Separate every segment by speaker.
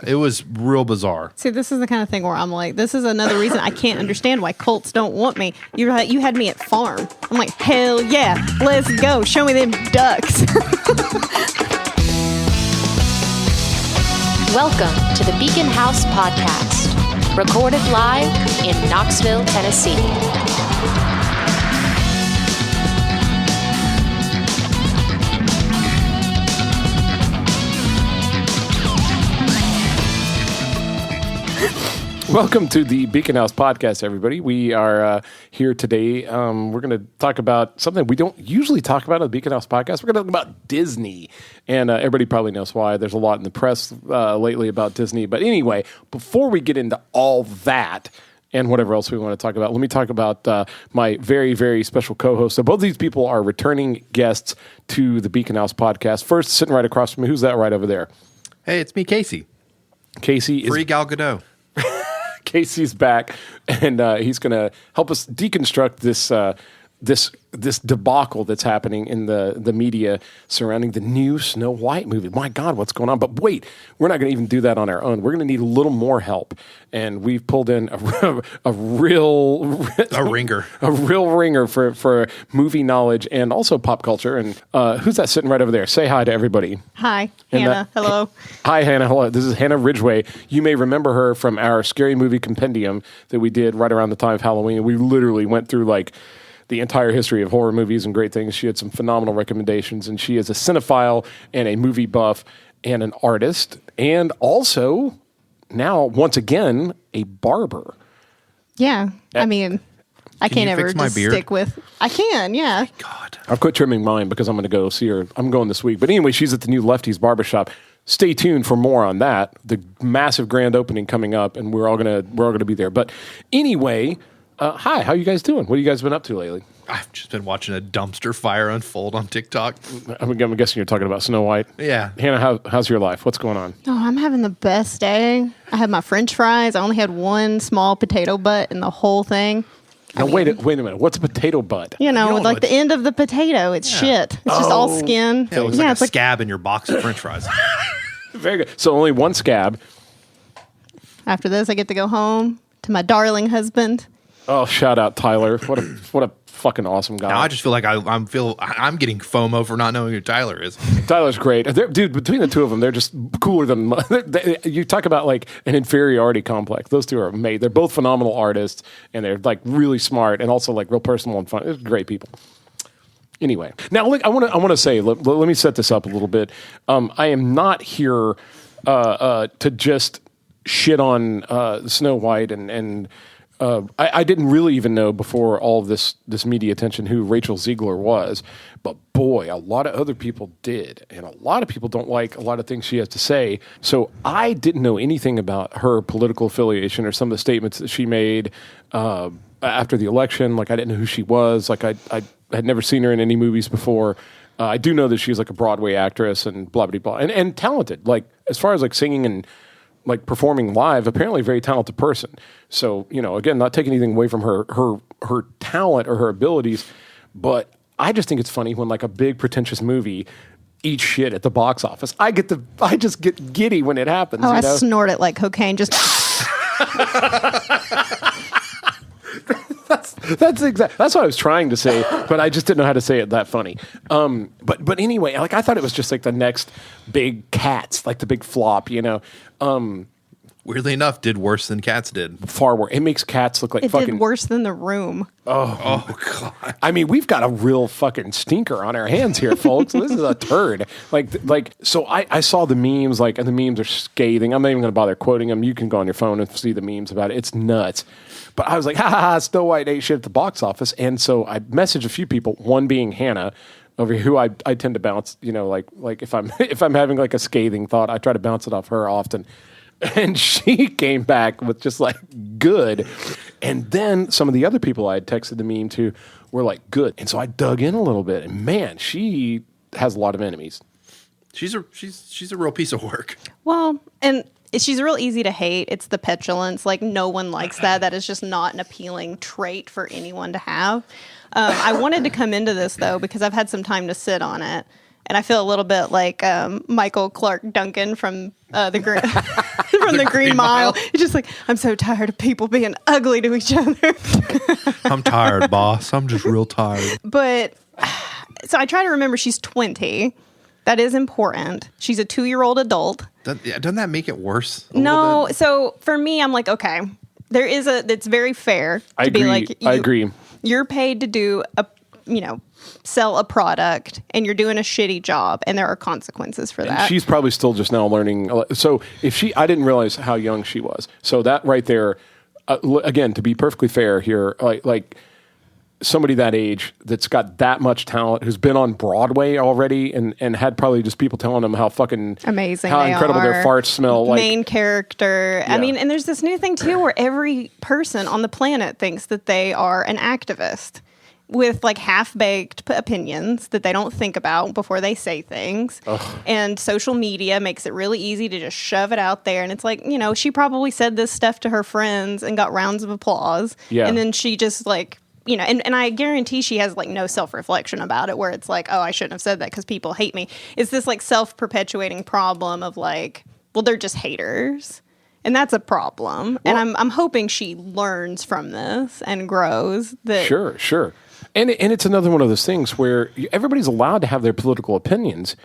Speaker 1: It was real bizarre.
Speaker 2: See, this is the kind of thing where I'm like, this is another reason I can't understand why cults don't want me. You're like, you had me at farm. I'm like, hell yeah, let's go. Show me them ducks.
Speaker 3: Welcome to the Beacon House Podcast, recorded live in Knoxville, Tennessee.
Speaker 4: Welcome to the Beacon House Podcast, everybody. We are here today. We're going to talk about something we don't usually talk about on the Beacon House Podcast. We're going to talk about Disney. And everybody probably knows why. There's a lot in the press lately about Disney. But anyway, before we get into all that and whatever else we want to talk about, let me talk about my very, very special co-host. So both these people are returning guests to the Beacon House Podcast. First, sitting right across from me, who's that right over there?
Speaker 1: Hey, it's me, Casey.
Speaker 4: Casey is...
Speaker 1: Free Gal Gadot.
Speaker 4: Casey's back, and he's going to help us deconstruct this debacle that's happening in the media surrounding the new Snow White movie. My God, what's going on? But wait, we're not going to even do that on our own. We're going to need a little more help, and we've pulled in a real ringer for movie knowledge and also pop culture. And who's that sitting right over there? Say hi to everybody.
Speaker 2: Hi, Hannah. Hello.
Speaker 4: Hi, Hannah. Hello. This is Hannah Ridgeway. You may remember her from our scary movie compendium that we did right around the time of Halloween. We literally went through like the entire history of horror movies and great things. She had some phenomenal recommendations, and she is a cinephile and a movie buff and an artist, and also now, once again, a barber.
Speaker 2: Yeah, I mean, I can't ever just stick with... I can, yeah.
Speaker 1: God.
Speaker 4: I've quit trimming mine because I'm going to go see her. I'm going this week. But anyway, she's at the new Lefty's Barbershop. Stay tuned for more on that. The massive grand opening coming up, and we're all going to be there. But anyway... hi, how you guys doing? What have you guys been up to lately?
Speaker 1: I've just been watching a dumpster fire unfold on TikTok.
Speaker 4: I'm guessing you're talking about Snow White.
Speaker 1: Yeah.
Speaker 4: Hannah, how's your life? What's going on?
Speaker 2: Oh, I'm having the best day. I had my French fries. I only had one small potato butt in the whole thing.
Speaker 4: Now, wait a minute. What's a potato butt?
Speaker 2: You know, like the end of the potato. It's shit. It's just all skin.
Speaker 1: Yeah, it looks like a scab in your box of French fries.
Speaker 4: Very good. So only one scab.
Speaker 2: After this, I get to go home to my darling husband.
Speaker 4: Oh, shout out Tyler! What a fucking awesome guy.
Speaker 1: Now I just feel like I'm getting FOMO for not knowing who Tyler is.
Speaker 4: Tyler's great, dude. Between the two of them, they're just cooler than you. Talk about like an inferiority complex. Those two are made. They're both phenomenal artists, and they're like really smart and also like real personal and fun. They're great people. Anyway, now look, I want to say. Let me set this up a little bit. I am not here to just shit on Snow White and. I didn't really even know before all of this media attention who Rachel Ziegler was, but boy, a lot of other people did, and a lot of people don't like a lot of things she has to say. So I didn't know anything about her political affiliation or some of the statements that she made after the election. Like I didn't know who she was. Like I had never seen her in any movies before. I do know that she's like a Broadway actress and blah blah blah, and talented. Like as far as like singing and like performing live, apparently a very talented person. So, you know, again, not taking anything away from her talent or her abilities, but I just think it's funny when like a big pretentious movie eats shit at the box office. I just get giddy when it happens.
Speaker 2: Oh,
Speaker 4: you
Speaker 2: I
Speaker 4: know?
Speaker 2: snort it like cocaine. Just
Speaker 4: That's what I was trying to say, but I just didn't know how to say it that funny. But anyway, like I thought it was just like the next big Cats, like the big flop, you know.
Speaker 1: Weirdly enough, did worse than Cats did.
Speaker 4: Far worse. It makes Cats look like
Speaker 2: it
Speaker 4: fucking...
Speaker 2: did worse than The Room.
Speaker 1: Oh, God.
Speaker 4: I mean, we've got a real fucking stinker on our hands here, folks. This is a turd. So I saw the memes, like, and the memes are scathing. I'm not even going to bother quoting them. You can go on your phone and see the memes about it. It's nuts. But I was like, ha, Snow White ate shit at the box office. And so I messaged a few people, one being Hannah, over here, who I tend to bounce, you know, like if I'm having like a scathing thought, I try to bounce it off her often. And she came back with just like good. And then some of the other people I had texted the meme to were like good. And so I dug in a little bit, and man, she has a lot of enemies.
Speaker 1: She's a real piece of work.
Speaker 2: Well, and she's real easy to hate. It's the petulance. Like no one likes that. That is just not an appealing trait for anyone to have. I wanted to come into this though because I've had some time to sit on it. And I feel a little bit like Michael Clark Duncan from the Green from the Green Mile. It's just like, I'm so tired of people being ugly to each other.
Speaker 1: I'm tired, boss. I'm just real tired.
Speaker 2: But so I try to remember she's 20. That is important. She's a 2-year-old adult.
Speaker 1: Doesn't that make it worse?
Speaker 2: No. So for me, I'm like, okay, it's very fair to be like,
Speaker 4: I agree.
Speaker 2: You're paid to do sell a product, and you're doing a shitty job, and there are consequences for that.
Speaker 4: And she's probably still just now learning. So I didn't realize how young she was. So that right there, again, to be perfectly fair here, like somebody that age that's got that much talent, who's been on Broadway already, and had probably just people telling them how fucking
Speaker 2: amazing,
Speaker 4: how incredible their farts smell.
Speaker 2: Main character. Yeah. I mean, and there's this new thing too, where every person on the planet thinks that they are an activist, with like half-baked opinions that they don't think about before they say things. Ugh. And social media makes it really easy to just shove it out there. And it's like, she probably said this stuff to her friends and got rounds of applause. Yeah. And then she just like, and I guarantee she has like no self-reflection about it, where it's like, oh, I shouldn't have said that because people hate me. It's this like self-perpetuating problem of like, well, they're just haters. And that's a problem. Well, and I'm hoping she learns from this and grows.
Speaker 4: Sure. And it's another one of those things where everybody's allowed to have their political opinions,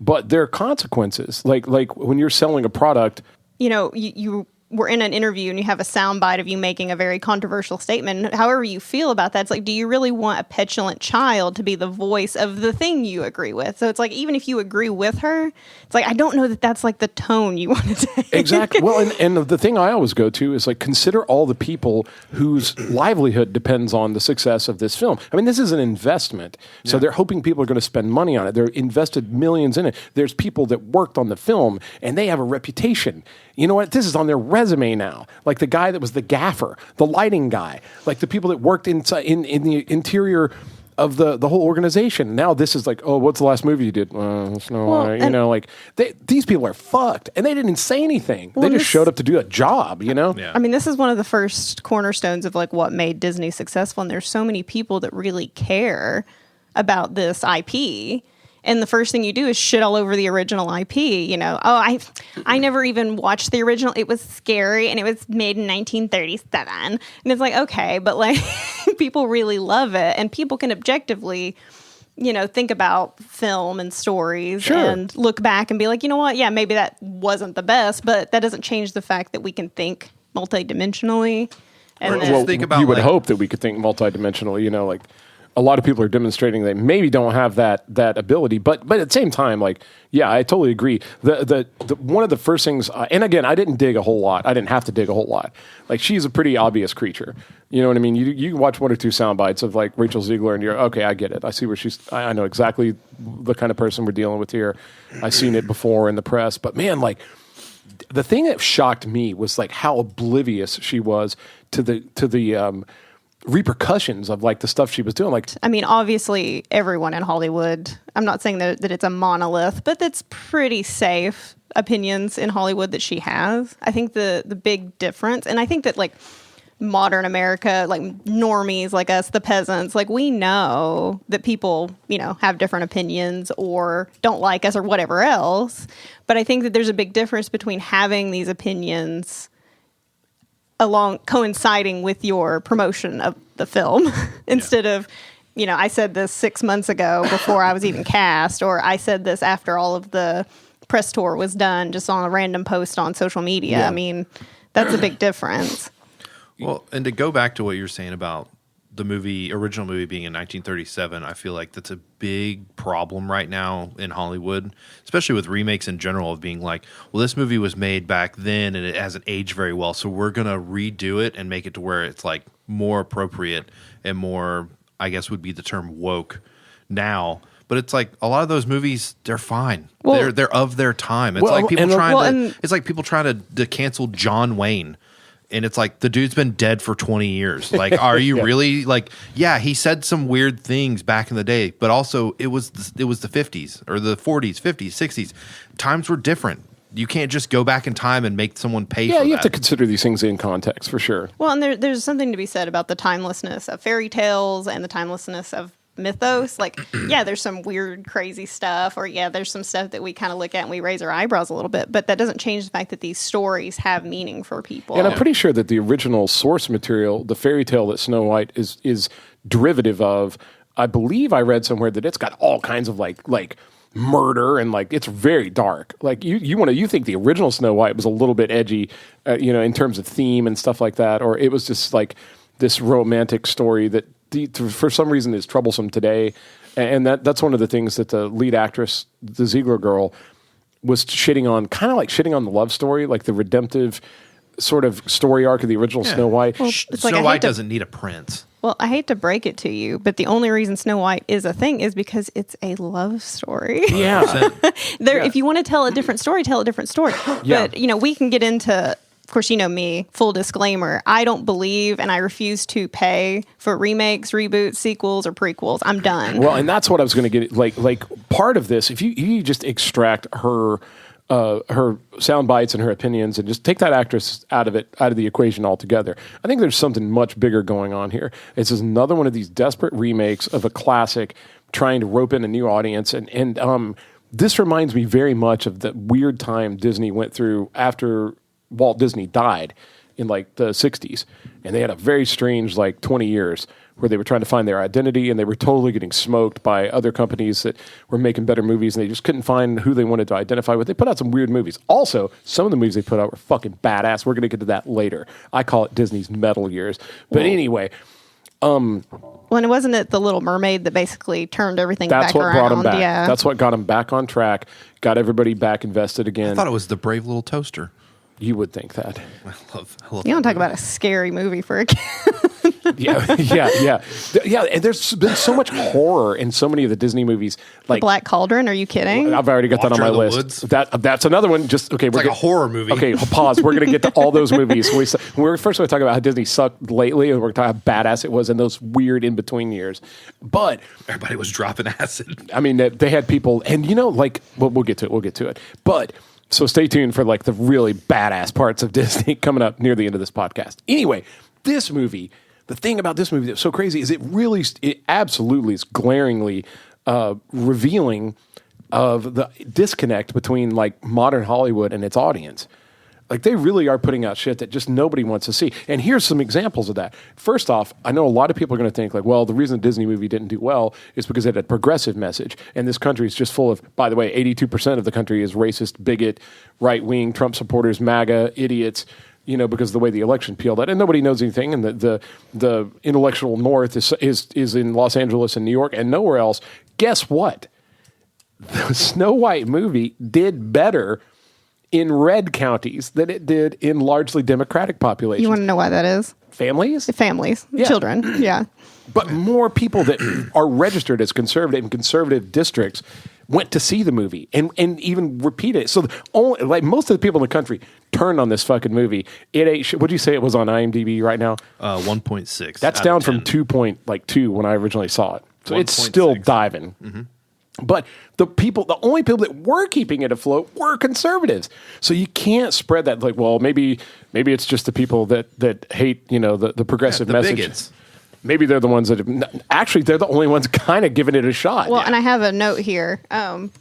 Speaker 4: but there are consequences. Like when you're selling a product.
Speaker 2: You were in an interview and you have a soundbite of you making a very controversial statement. However you feel about that, it's like, do you really want a petulant child to be the voice of the thing you agree with? So it's like, even if you agree with her, it's like, I don't know that that's like the tone you want to take.
Speaker 4: Exactly. Well, and the thing I always go to is like, consider all the people whose livelihood depends on the success of this film. I mean, this is an investment. So they're hoping people are going to spend money on it. They're invested millions in it. There's people that worked on the film and they have a reputation. You know what? This is on their resume now. Like the guy that was the gaffer, the lighting guy, like the people that worked inside in the interior of the whole organization. Now this is like, oh, what's the last movie you did? These people are fucked, and they didn't say anything. They just showed up to do a job.
Speaker 2: Yeah. I mean, this is one of the first cornerstones of like what made Disney successful, and there's so many people that really care about this IP. And the first thing you do is shit all over the original IP. I never even watched the original. It was scary, and it was made in 1937. And it's like, okay, but like people really love it, and people can objectively, think about film and stories and look back and be like, you know what? Yeah, maybe that wasn't the best, but that doesn't change the fact that we can think multidimensionally. And
Speaker 1: think about,
Speaker 4: you would hope that we could think multidimensionally. Like. A lot of people are demonstrating they maybe don't have that ability, but at the same time, like, yeah, I totally agree. The one of the first things, and again, I didn't dig a whole lot. I didn't have to dig a whole lot. Like, she's a pretty obvious creature. You know what I mean? You watch one or two sound bites of like Rachel Ziegler, and you're okay. I get it. I see where I know exactly the kind of person we're dealing with here. I've seen it before in the press, but man, like. The thing that shocked me was like how oblivious she was to the repercussions of like the stuff she was doing. Like,
Speaker 2: I mean, obviously everyone in Hollywood, I'm not saying that it's a monolith, but that's pretty safe opinions in Hollywood that she has. I think the big difference, and I think that like modern America, like normies like us, the peasants, like we know that people, have different opinions or don't like us or whatever else. But I think that there's a big difference between having these opinions along coinciding with your promotion of the film instead of, I said this 6 months ago before I was even cast, or I said this after all of the press tour was done just on a random post on social media. Yeah. I mean, that's a big difference.
Speaker 1: Well, and to go back to what you're saying about the original movie being in 1937, I feel like that's a big problem right now in Hollywood, especially with remakes in general, of being like, well, this movie was made back then and it hasn't aged very well, so we're going to redo it and make it to where it's like more appropriate and more, I guess would be the term, woke now. But it's like a lot of those movies, they're fine. Well, they're of their time. It's like people trying to cancel John Wayne. And it's like, the dude's been dead for 20 years. Like, are you really like, yeah, he said some weird things back in the day, but also it was the 50s or the 40s, 50s, 60s. Times were different. You can't just go back in time and make someone pay for that.
Speaker 4: Yeah, you have to consider these things in context for sure.
Speaker 2: Well, and there's something to be said about the timelessness of fairy tales and the timelessness of mythos. Like, yeah, there's some weird, crazy stuff, or yeah, there's some stuff that we kind of look at and we raise our eyebrows a little bit, but that doesn't change the fact that these stories have meaning for people.
Speaker 4: And I'm pretty sure that the original source material, the fairy tale that Snow White is derivative of, I believe I read somewhere that it's got all kinds of like murder and like it's very dark. Like you think the original Snow White was a little bit edgy, in terms of theme and stuff like that, or it was just like this romantic story that for some reason is troublesome today. And that's one of the things that the lead actress, the Ziegler girl, was shitting on, kind of like shitting on the love story, like the redemptive sort of story arc of the original Snow White.
Speaker 2: Well,
Speaker 1: Snow White doesn't need a prince.
Speaker 2: Well, I hate to break it to you, but the only reason Snow White is a thing is because it's a love story.
Speaker 4: Yeah.
Speaker 2: If you want to tell a different story, tell a different story.
Speaker 4: Yeah.
Speaker 2: But, we can get into, of course, me, full disclaimer, I don't believe and I refuse to pay for remakes, reboots, sequels, or prequels. I'm done.
Speaker 4: Well, and that's what I was going to get, like part of this, if you just extract her sound bites and her opinions and just take that actress out of the equation altogether, I think there's something much bigger going on here. It's just another one of these desperate remakes of a classic trying to rope in a new audience. And this reminds me very much of the weird time Disney went through after Walt Disney died in like the 60s. And they had a very strange 20 years where they were trying to find their identity and they were totally getting smoked by other companies that were making better movies and they just couldn't find who they wanted to identify with. They put out some weird movies. Also, some of the movies they put out were fucking badass. We're going to get to that later. I call it Disney's metal years. But anyway...
Speaker 2: When it wasn't it The Little Mermaid that basically turned everything back around?
Speaker 4: That's what brought them back.
Speaker 2: Yeah.
Speaker 4: That's what got them back on track, got everybody back invested again.
Speaker 1: I thought it was The Brave Little Toaster.
Speaker 4: You would think that.
Speaker 1: I love
Speaker 2: You don't talk about a scary movie for a kid.
Speaker 4: Yeah. And there's been so much horror in so many of the Disney movies. Like
Speaker 2: Black Cauldron, are you kidding?
Speaker 4: I've already got that on my
Speaker 1: Watcher of the
Speaker 4: list.
Speaker 1: Woods.
Speaker 4: That's another one. Just okay.
Speaker 1: It's like a horror movie.
Speaker 4: Okay, pause. We're going to get to all those movies. We're first going to talk about how Disney sucked lately, and we're going to talk how badass it was in those weird in between years. But
Speaker 1: everybody was dropping acid.
Speaker 4: I mean, they had people, and we'll get to it. We'll get to it. But so stay tuned for the really badass parts of Disney coming up near the end of this podcast. Anyway, this movie. The thing about this movie that's so crazy is it absolutely is glaringly revealing of the disconnect between modern Hollywood and its audience. They really are putting out shit that just nobody wants to see. And here's some examples of that. First off, I know a lot of people are going to think the reason a Disney movie didn't do well is because it had a progressive message. And this country is just full of, by the way, 82% of the country is racist, bigot, right-wing, Trump supporters, MAGA, idiots, because of the way the election peeled out, and nobody knows anything, and the intellectual north is in Los Angeles and New York and nowhere else. Guess what? The Snow White movie did better in red counties than it did in largely Democratic populations.
Speaker 2: You want to know why that is?
Speaker 4: Families,
Speaker 2: yeah. Children, yeah.
Speaker 4: But more people that are registered as conservative in conservative districts went to see the movie and even repeat it. So most of the people in the country turned on this fucking movie. It ain't. What'd you say it was on IMDb right now?
Speaker 1: 1.6.
Speaker 4: That's down from 2.2 when I originally saw it. So it's still diving. Mm-hmm. But the only people that were keeping it afloat were conservatives. So you can't spread that maybe it's just the people that hate the progressive message.
Speaker 1: Bigots.
Speaker 4: Maybe they're the ones that they're the only ones kind of giving it a shot.
Speaker 2: Well, and I have a note here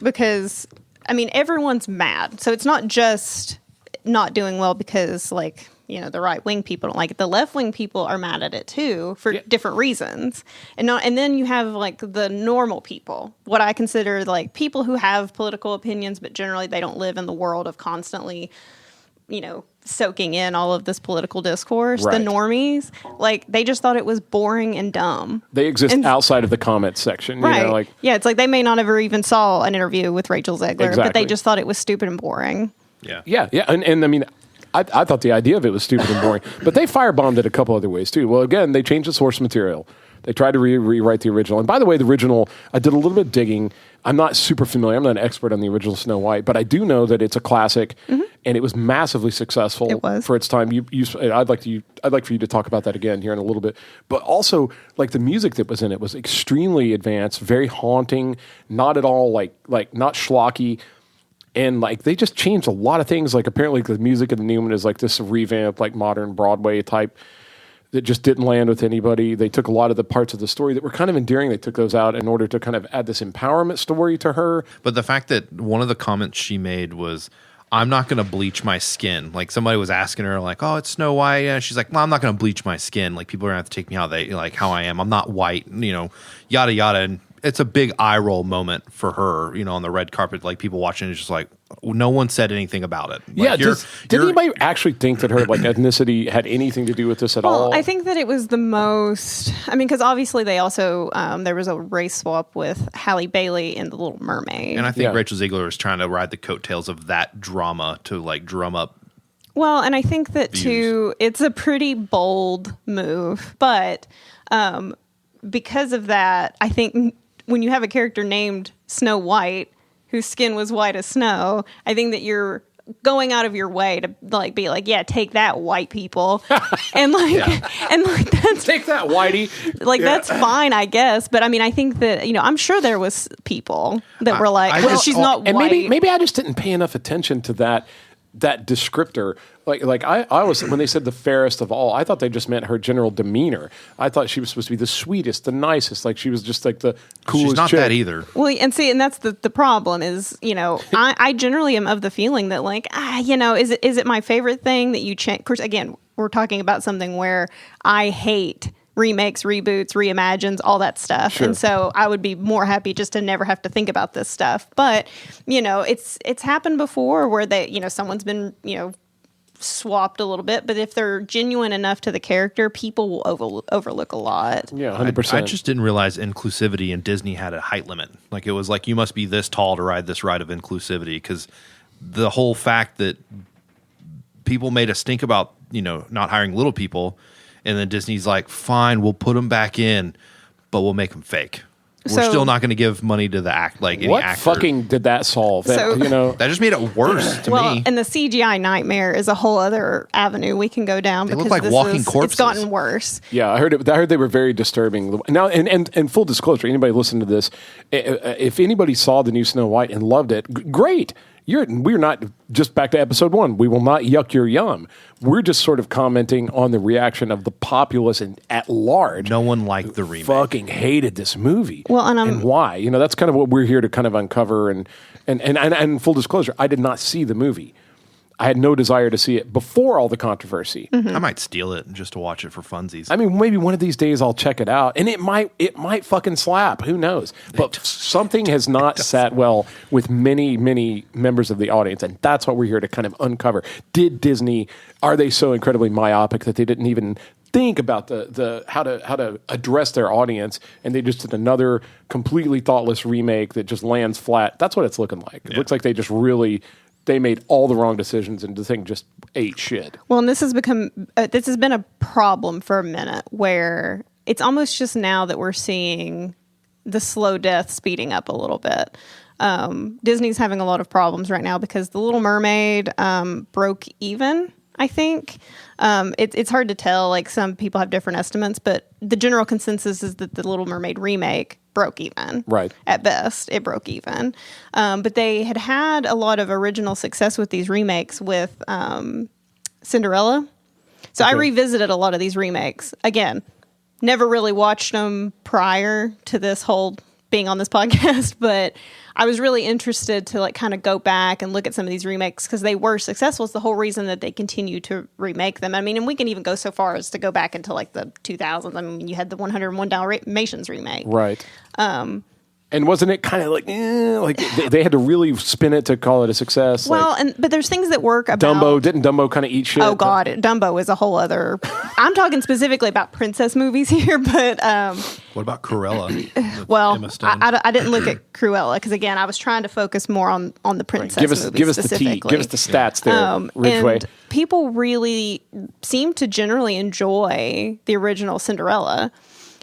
Speaker 2: because everyone's mad, so it's not just not doing well because the right wing people don't like it. The left wing people are mad at it too for different reasons, and then you have the normal people, what I consider people who have political opinions, but generally they don't live in the world of constantly, soaking in all of this political discourse.
Speaker 4: Right.
Speaker 2: The normies, they just thought it was boring and dumb.
Speaker 4: They exist outside of the comments section,
Speaker 2: right? It's they may not ever even saw an interview with Rachel Zegler, but they just thought it was stupid and boring.
Speaker 4: Yeah. And I mean, I thought the idea of it was stupid and boring, but they firebombed it a couple other ways too. Well, again, they changed the source material. They tried to rewrite the original. And by the way, the original, I did a little bit of digging. I'm not super familiar. I'm not an expert on the original Snow White, but I do know that it's a classic, and it was massively successful for its time. I'd like for you to talk about that again here in a little bit. But also, the music that was in it was extremely advanced, very haunting, not at all not schlocky. And they just changed a lot of things. Apparently the music of the new one is this revamp, modern Broadway type that just didn't land with anybody. They took a lot of the parts of the story that were kind of endearing. They took those out in order to kind of add this empowerment story to her.
Speaker 1: But the fact that one of the comments she made was, I'm not going to bleach my skin. Like somebody was asking her, like, "Oh, it's Snow White," and she's like, "Well, I'm not going to bleach my skin. Like people are going to have to take me how I am. I'm not white, yada yada." And it's a big eye roll moment for her, on the red carpet. Like people watching, it's just like no one said anything about it. Like,
Speaker 4: did anybody actually think that her ethnicity had anything to do with this at all?
Speaker 2: Well, I think that it was the most. I mean, because obviously they also there was a race swap with Halle Bailey in The Little Mermaid,
Speaker 1: and I think Rachel Zegler was trying to ride the coattails of that drama to like drum up.
Speaker 2: Well, and I think that
Speaker 1: views.
Speaker 2: too, it's a pretty bold move, but because of that, I think when you have a character named Snow White, whose skin was white as snow, I think that you're going out of your way to like be like, yeah, take that, white people, and like that's
Speaker 4: take that, whitey.
Speaker 2: Like that's fine, I guess. But I mean, I think that I'm sure there was people that were like, well, she's not
Speaker 4: and
Speaker 2: white.
Speaker 4: Maybe I just didn't pay enough attention to that descriptor. Like I was, when they said the fairest of all, I thought they just meant her general demeanor. I thought she was supposed to be the sweetest, the nicest. Like she was just like the coolest.
Speaker 1: She's not
Speaker 4: chick.
Speaker 1: that either.
Speaker 2: Well, and that's the problem is, I generally am of the feeling that like, is it my favorite thing that you change? Of course, again, we're talking about something where I hate remakes, reboots, reimagines, all that stuff.
Speaker 4: Sure.
Speaker 2: And so I would be more happy just to never have to think about this stuff. But, it's happened before where someone's been, swapped a little bit, but if they're genuine enough to the character, people will overlook a lot.
Speaker 4: Yeah, 100%.
Speaker 1: I just didn't realize inclusivity in Disney had a height limit. Like it was like you must be this tall to ride this ride of inclusivity, because the whole fact that people made us think about not hiring little people, and then Disney's like, fine, we'll put them back in, but we'll make them fake. We're still not going to give money to the any actor.
Speaker 4: Fucking did that solve? That
Speaker 1: just made it worse to me.
Speaker 2: And the CGI nightmare is a whole other avenue we can go down.
Speaker 1: They
Speaker 2: because
Speaker 1: look like walking corpses.
Speaker 2: It's gotten worse.
Speaker 4: Yeah, I heard they were very disturbing. Now, and full disclosure, anybody listening to this, if anybody saw the new Snow White and loved it, great. We're not just back to episode 1. We will not yuck your yum. We're just sort of commenting on the reaction of the populace and at large.
Speaker 1: No one liked the remake.
Speaker 4: Fucking hated this movie.
Speaker 2: Well,
Speaker 4: and why? That's kind of what we're here to kind of uncover. And full disclosure, I did not see the movie. I had no desire to see it before all the controversy.
Speaker 2: Mm-hmm.
Speaker 1: I might steal it just to watch it for funsies.
Speaker 4: I mean, maybe one of these days I'll check it out, and it might fucking slap. Who knows? But something has not sat well with many, many members of the audience, and that's what we're here to kind of uncover. Did Disney, are they so incredibly myopic that they didn't even think about the how to address their audience, and they just did another completely thoughtless remake that just lands flat? That's what it's looking like. It looks like they just really. They made all the wrong decisions, and the thing just ate shit.
Speaker 2: Well, and this has been a problem for a minute, where it's almost just now that we're seeing the slow death speeding up a little bit. Disney's having a lot of problems right now because The Little Mermaid broke even, I think. It's hard to tell. Like, some people have different estimates, but the general consensus is that The Little Mermaid remake broke even.
Speaker 4: Right.
Speaker 2: At best, it broke even. But they had a lot of original success with these remakes with Cinderella. So I revisited a lot of these remakes. Again, never really watched them prior to this whole being on this podcast, but I was really interested to like kind of go back and look at some of these remakes because they were successful. It's the whole reason that they continue to remake them. I mean, and we can even go so far as to go back into like the 2000s. I mean, you had the 101 Dalmatians remake.
Speaker 4: Right. And wasn't it kind of like they had to really spin it to call it a success?
Speaker 2: Well, but there's things that work about
Speaker 4: Dumbo. Didn't Dumbo kind of eat shit?
Speaker 2: Oh God, Dumbo is a whole other. I'm talking specifically about princess movies here, but
Speaker 1: what about Cruella?
Speaker 2: Well, I didn't look at Cruella because again, I was trying to focus more on the princess movies.
Speaker 4: Give us the tea. Give us the stats there, Ridgeway.
Speaker 2: And people really seem to generally enjoy the original Cinderella,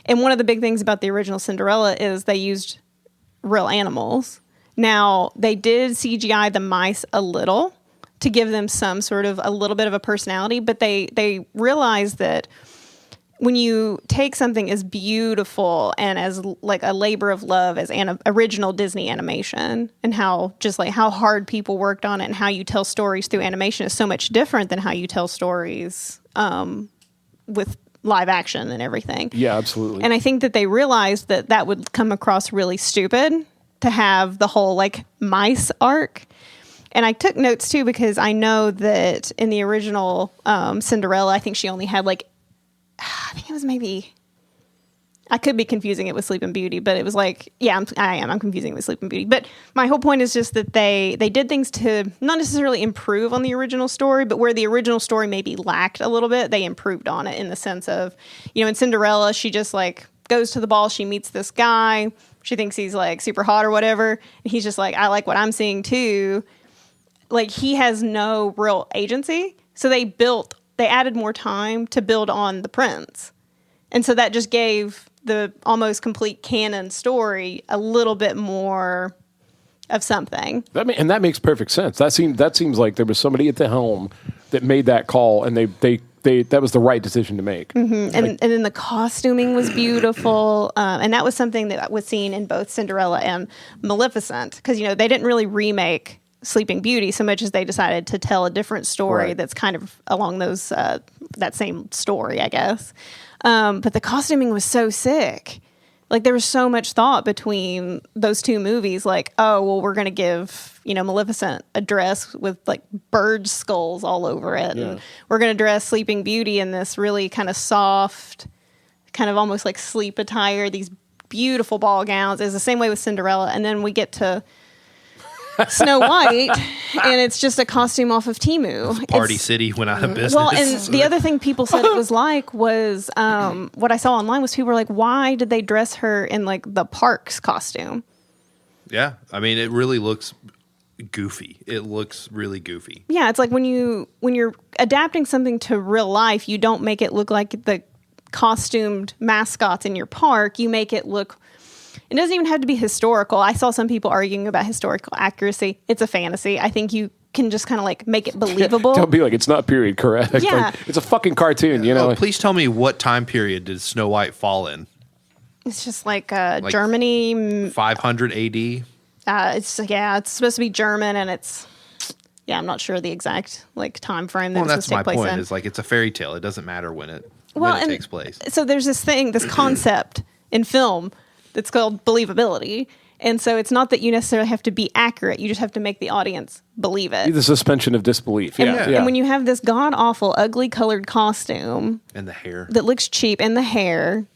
Speaker 2: and one of the big things about the original Cinderella is they used real animals. Now, they did CGI the mice a little to give them some sort of a little bit of a personality, but they realized that when you take something as beautiful and as like a labor of love as original Disney animation, and how hard people worked on it and how you tell stories through animation is so much different than how you tell stories with live action and everything.
Speaker 4: Yeah, absolutely.
Speaker 2: And I think that they realized that that would come across really stupid to have the whole like mice arc. And I took notes too because I know that in the original Cinderella, I think she only had like, I think it was maybe, I could be confusing it with Sleeping Beauty, but it was like, yeah, I'm confusing it with Sleeping Beauty. But my whole point is just that they did things to not necessarily improve on the original story, but where the original story maybe lacked a little bit, they improved on it in the sense of, you know, in Cinderella, she just like goes to the ball, she meets this guy, she thinks he's like super hot or whatever, and he's just like, I like what I'm seeing too. Like, he has no real agency. So they added more time to build on the prince. And so that just gave the almost complete canon story a little bit more of something.
Speaker 4: That makes perfect sense. That seems like there was somebody at the helm that made that call, and they that was the right decision to make.
Speaker 2: Mm-hmm. And then the costuming was beautiful, and that was something that was seen in both Cinderella and Maleficent, because, you know, they didn't really remake Sleeping Beauty so much as they decided to tell a different story that's kind of along those that same story, I guess. But the costuming was so sick. Like, there was so much thought between those two movies. Like, oh, well, we're going to give, you know, Maleficent a dress with like bird skulls all over it. Yeah. And we're going to dress Sleeping Beauty in this really kind of soft, kind of almost like sleep attire, these beautiful ball gowns. It's the same way with Cinderella. And then we get to Snow White, and it's just a costume off of Temu.
Speaker 1: Party City went out of business.
Speaker 2: Well, and the other thing people said it was like was what I saw online was people were like, why did they dress her in like the Parks costume?
Speaker 1: Yeah, I mean, it really looks goofy. It looks really goofy.
Speaker 2: Yeah, it's like when you're adapting something to real life, you don't make it look like the costumed mascots in your park. You make it look. It doesn't even have to be historical. I saw some people arguing about historical accuracy. It's a fantasy. I think you can just kind of like make it believable.
Speaker 4: Don't be like, it's not period correct.
Speaker 2: Yeah.
Speaker 4: Like, it's a fucking cartoon, you know?
Speaker 1: Please tell me, what time period did Snow White fall in?
Speaker 2: It's just like Germany.
Speaker 1: 500 AD?
Speaker 2: It's supposed to be German, and it's, I'm not sure the exact like time frame that it's supposed to take place in.
Speaker 1: Well, that's my point. Is like, it's a fairy tale. It doesn't matter when it takes place.
Speaker 2: So there's this concept in film that's called believability. And so it's not that you necessarily have to be accurate. You just have to make the audience believe it.
Speaker 4: The suspension of disbelief.
Speaker 2: And when you have this god-awful, ugly colored costume.
Speaker 1: And the hair.
Speaker 2: That looks cheap. And the hair.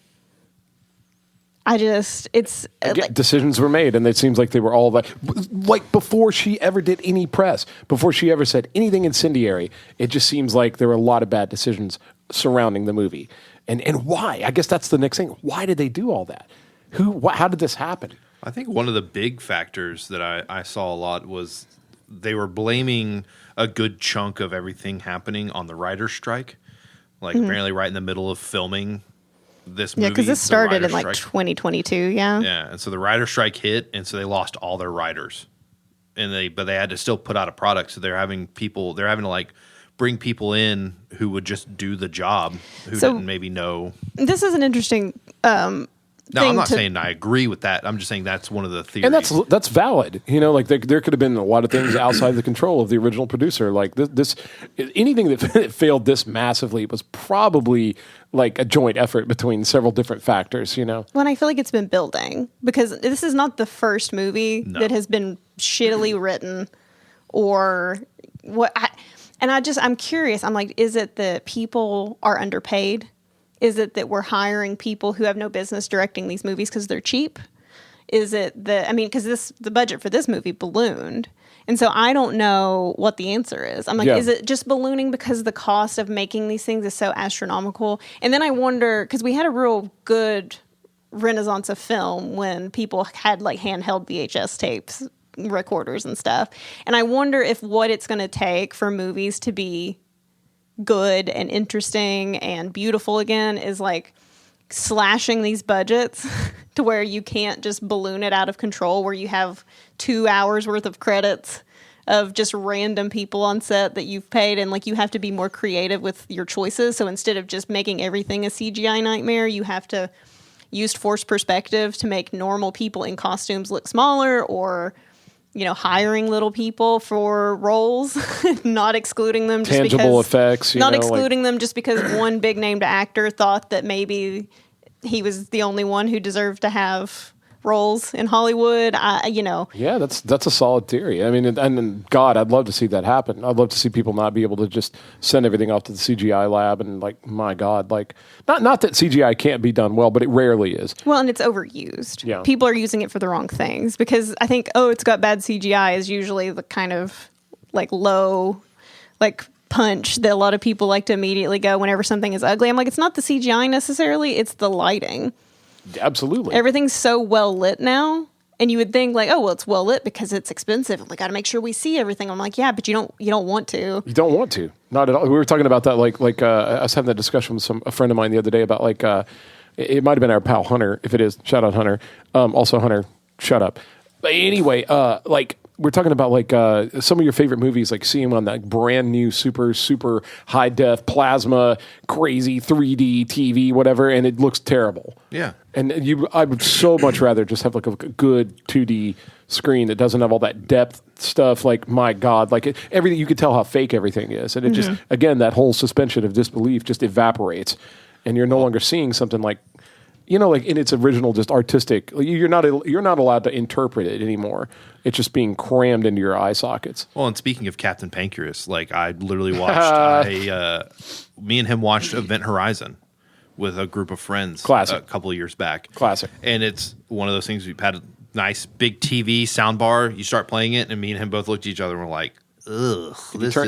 Speaker 4: Decisions were made, and it seems like they were all like before she ever did any press, before she ever said anything incendiary, it just seems like there were a lot of bad decisions surrounding the movie. And why? I guess that's the next thing. Why did they do all that? How did this happen?
Speaker 1: I think one of the big factors that I saw a lot was they were blaming a good chunk of everything happening on the writer's strike. Like, apparently right in the middle of filming this movie.
Speaker 2: Yeah, because this started in like 2022, yeah.
Speaker 1: Yeah, and so the writer's strike hit, and so they lost all their writers. But they had to still put out a product, so they're having to like bring people in who would just do the job, who didn't maybe know.
Speaker 2: This is an interesting
Speaker 1: No, I'm not saying I agree with that. I'm just saying that's one of the theories.
Speaker 4: And that's valid. You know, like there could have been a lot of things outside the control of the original producer. Like this anything that failed this massively was probably like a joint effort between several different factors, you know?
Speaker 2: Well, and I feel like it's been building because this is not the first movie that has been shittily written or what. I'm curious. I'm like, is it that people are underpaid? Is it that we're hiring people who have no business directing these movies because they're cheap? Is it because the budget for this movie ballooned. And so I don't know what the answer is. I'm like, is it just ballooning because the cost of making these things is so astronomical? And then I wonder, because we had a real good renaissance of film when people had like handheld VHS tapes, recorders and stuff. And I wonder if what it's going to take for movies to be good and interesting and beautiful again is like slashing these budgets to where you can't just balloon it out of control, where you have 2 hours worth of credits of just random people on set that you've paid, and like you have to be more creative with your choices. So instead of just making everything a CGI nightmare, you have to use forced perspective to make normal people in costumes look smaller, or hiring little people for roles, not excluding them just
Speaker 4: Tangible
Speaker 2: because,
Speaker 4: effects,
Speaker 2: not excluding them just because one big named actor thought that maybe he was the only one who deserved to have roles in Hollywood.
Speaker 4: Yeah, that's a solid theory. I mean, and God, I'd love to see that happen. I'd love to see people not be able to just send everything off to the CGI lab and my God, not that CGI can't be done well, but it rarely is.
Speaker 2: Well, and it's overused.
Speaker 4: Yeah.
Speaker 2: People are using it for the wrong things because I think, it's got bad CGI is usually the kind of low, punch that a lot of people like to immediately go whenever something is ugly. I'm like, it's not the CGI necessarily, it's the lighting.
Speaker 4: Absolutely.
Speaker 2: Everything's so well lit now, and you would think it's well lit because it's expensive. And we got to make sure we see everything. I'm like, yeah, but you don't want to.
Speaker 4: You don't want to, not at all. We were talking about that, I was having that discussion with a friend of mine the other day about it might have been our pal Hunter. If it is, shout out Hunter. Also Hunter, shut up. But anyway, we're talking about some of your favorite movies, seeing them on that brand new super high def plasma crazy 3D TV whatever, and it looks terrible.
Speaker 1: Yeah,
Speaker 4: and I would so much rather just have a good 2D screen that doesn't have all that depth stuff. My God, everything, you could tell how fake everything is, and it just, again, that whole suspension of disbelief just evaporates, and you're no longer seeing something in its original, just artistic. You're not allowed to interpret it anymore. It's just being crammed into your eye sockets.
Speaker 1: Well, and speaking of Captain Pancreas, I literally watched. Me and him watched Event Horizon with a group of friends.
Speaker 4: Classic.
Speaker 1: A couple of years back.
Speaker 4: Classic.
Speaker 1: And it's one of those things. We've had a nice big TV sound bar. You start playing it, and me and him both looked at each other and were like, ugh.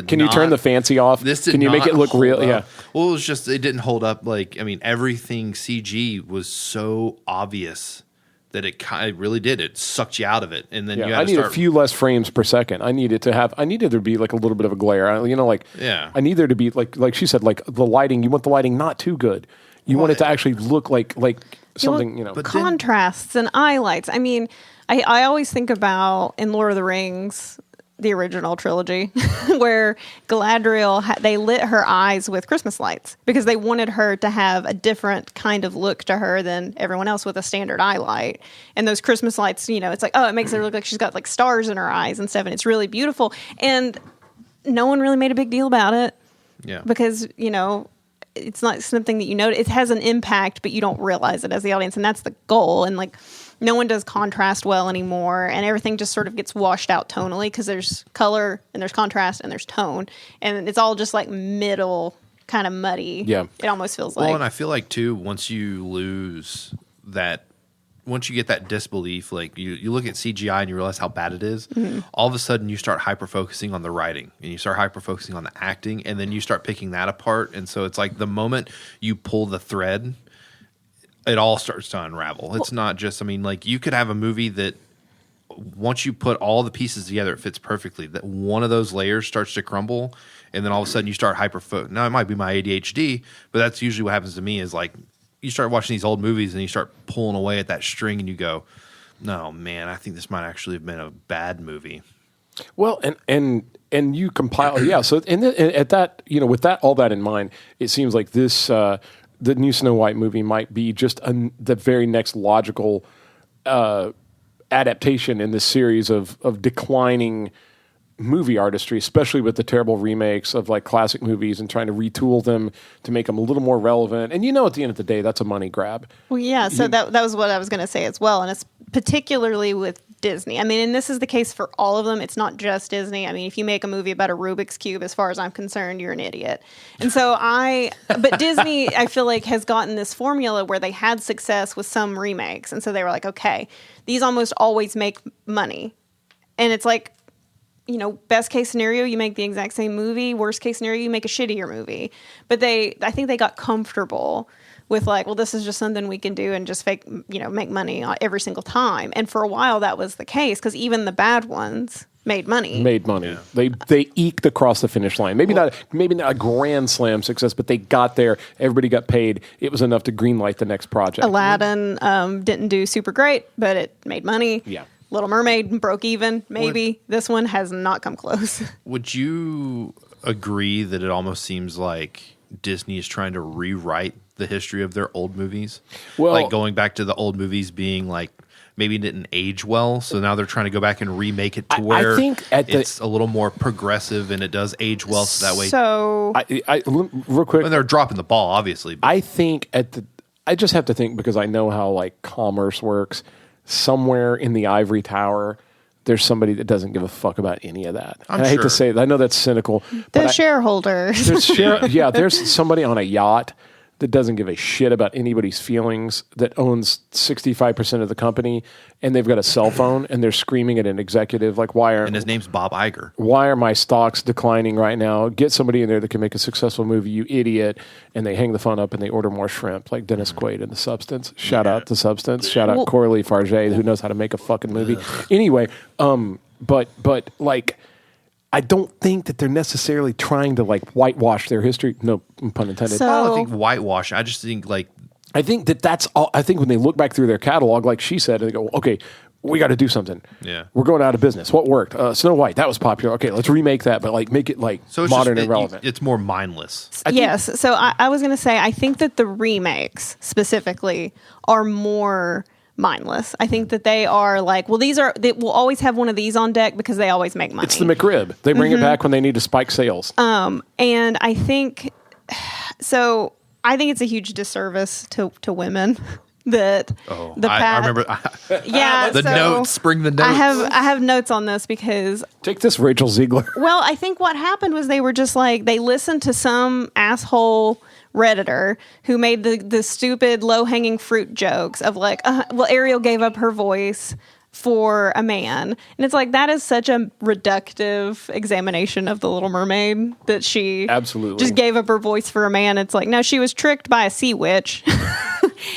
Speaker 4: Can you turn the fancy off? Can you make it look real?
Speaker 1: Up.
Speaker 4: Yeah.
Speaker 1: Well, it didn't hold up. Everything CG was so obvious that it really did. It sucked you out of it, and then you had
Speaker 4: I
Speaker 1: to
Speaker 4: need a few less frames per second. I needed there to be a little bit of a glare. I need there to be like she said, the lighting. You want the lighting not too good. You want it to actually look like something.
Speaker 2: But contrasts and highlights. I mean, I always think about in Lord of the Rings, the original trilogy, where Galadriel, they lit her eyes with Christmas lights because they wanted her to have a different kind of look to her than everyone else with a standard eye light. And those Christmas lights, it's it makes her look like she's got stars in her eyes and stuff, and it's really beautiful. And no one really made a big deal about it.
Speaker 1: Yeah.
Speaker 2: Because, it's not something that it has an impact, but you don't realize it as the audience, and that's the goal. And no one does contrast well anymore, and everything just sort of gets washed out tonally because there's color and there's contrast and there's tone, and it's all just middle kind of muddy.
Speaker 4: Yeah,
Speaker 2: it almost feels like.
Speaker 1: Well, and I feel too, once you get that disbelief, you look at CGI and you realize how bad it is, all of a sudden you start hyper-focusing on the writing and you start hyper-focusing on the acting, and then you start picking that apart. And so it's the moment you pull the thread, it all starts to unravel. It's not just, you could have a movie that once you put all the pieces together, it fits perfectly. That one of those layers starts to crumble, and then all of a sudden you start Now, it might be my ADHD, but that's usually what happens to me is you start watching these old movies and you start pulling away at that string and you go, no, man, I think this might actually have been a bad movie.
Speaker 4: Well, and you compile, yeah. So at that, with all that in mind, it seems like this, the new Snow White movie might be just the very next logical adaptation in this series of declining movie artistry, especially with the terrible remakes of classic movies and trying to retool them to make them a little more relevant. And at the end of the day, that's a money grab.
Speaker 2: Well, yeah. So that was what I was going to say as well, and it's particularly with Disney. And this is the case for all of them. It's not just Disney. If you make a movie about a Rubik's Cube, as far as I'm concerned, you're an idiot. And so but Disney, I feel has gotten this formula where they had success with some remakes. And so they were like, okay, these almost always make money. And it's best case scenario, you make the exact same movie. Worst case scenario, you make a shittier movie. But I think they got comfortable with this is just something we can do and just make money every single time. And for a while that was the case because even the bad ones made money.
Speaker 4: Yeah. They eked across the finish line. Maybe not a grand slam success, but they got there. Everybody got paid. It was enough to greenlight the next project.
Speaker 2: Aladdin didn't do super great, but it made money.
Speaker 4: Yeah.
Speaker 2: Little Mermaid broke even, maybe. This one has not come close.
Speaker 1: Would you agree that it almost seems like Disney is trying to rewrite the history of their old movies?
Speaker 4: Well,
Speaker 1: going back to the old movies being maybe didn't age well, so now they're trying to go back and remake it to
Speaker 4: I
Speaker 1: where
Speaker 4: think
Speaker 1: it's a little more progressive and it does age well, so that way.
Speaker 2: So
Speaker 4: Real quick,
Speaker 1: And they're dropping the ball, obviously. But
Speaker 4: I think I just have to think, because I know how like commerce works. Somewhere in the ivory tower, there's somebody that doesn't give a fuck about any of that.
Speaker 1: I'm
Speaker 4: I hate
Speaker 1: sure.
Speaker 4: to say it. I know that's cynical.
Speaker 2: the shareholders.
Speaker 4: There's somebody on a yacht that doesn't give a shit about anybody's feelings, that owns 65% of the company, and they've got a cell phone, and they're screaming at an executive like,
Speaker 1: and his name's Bob Iger.
Speaker 4: why are my stocks declining right now? Get somebody in there that can make a successful movie, you idiot. And they hang the phone up and they order more shrimp, like Dennis Quaid in The Substance. Shout out to Substance. Shout out Coralie Farge, who knows how to make a fucking movie. Anyway, but like, I don't think that they're necessarily trying to like whitewash their history. No pun intended.
Speaker 2: So-
Speaker 1: I don't think whitewash. I just think like
Speaker 4: I think that's all. I think when they look back through their catalog, like she said, they go, okay, we got to do something.
Speaker 1: Yeah.
Speaker 4: We're going out of business. What worked? Snow White. That was popular. Okay, let's remake that, but like make it like
Speaker 1: so it's
Speaker 4: modern
Speaker 1: just,
Speaker 4: and relevant.
Speaker 1: It's more mindless.
Speaker 2: Yes. So I was going to say, I think that the remakes specifically are more mindless. I think that they are like, well, they will always have one of these on deck because they always make money.
Speaker 4: It's the McRib. They bring it back when they need to spike sales.
Speaker 2: And I think, so I think it's a huge disservice to women that
Speaker 1: I remember.
Speaker 2: yeah,
Speaker 1: The
Speaker 2: so
Speaker 1: notes. Bring the notes.
Speaker 2: I have notes on this because
Speaker 4: Take this, Rachel Ziegler.
Speaker 2: well, I think what happened was they were just like, they listened to some asshole Redditor who made the stupid low-hanging fruit jokes of like, well, Ariel gave up her voice for a man. And it's like, that is such a reductive examination of The Little Mermaid that she
Speaker 4: Absolutely.
Speaker 2: just gave up her voice for a man. It's like, no, she was tricked by a sea witch.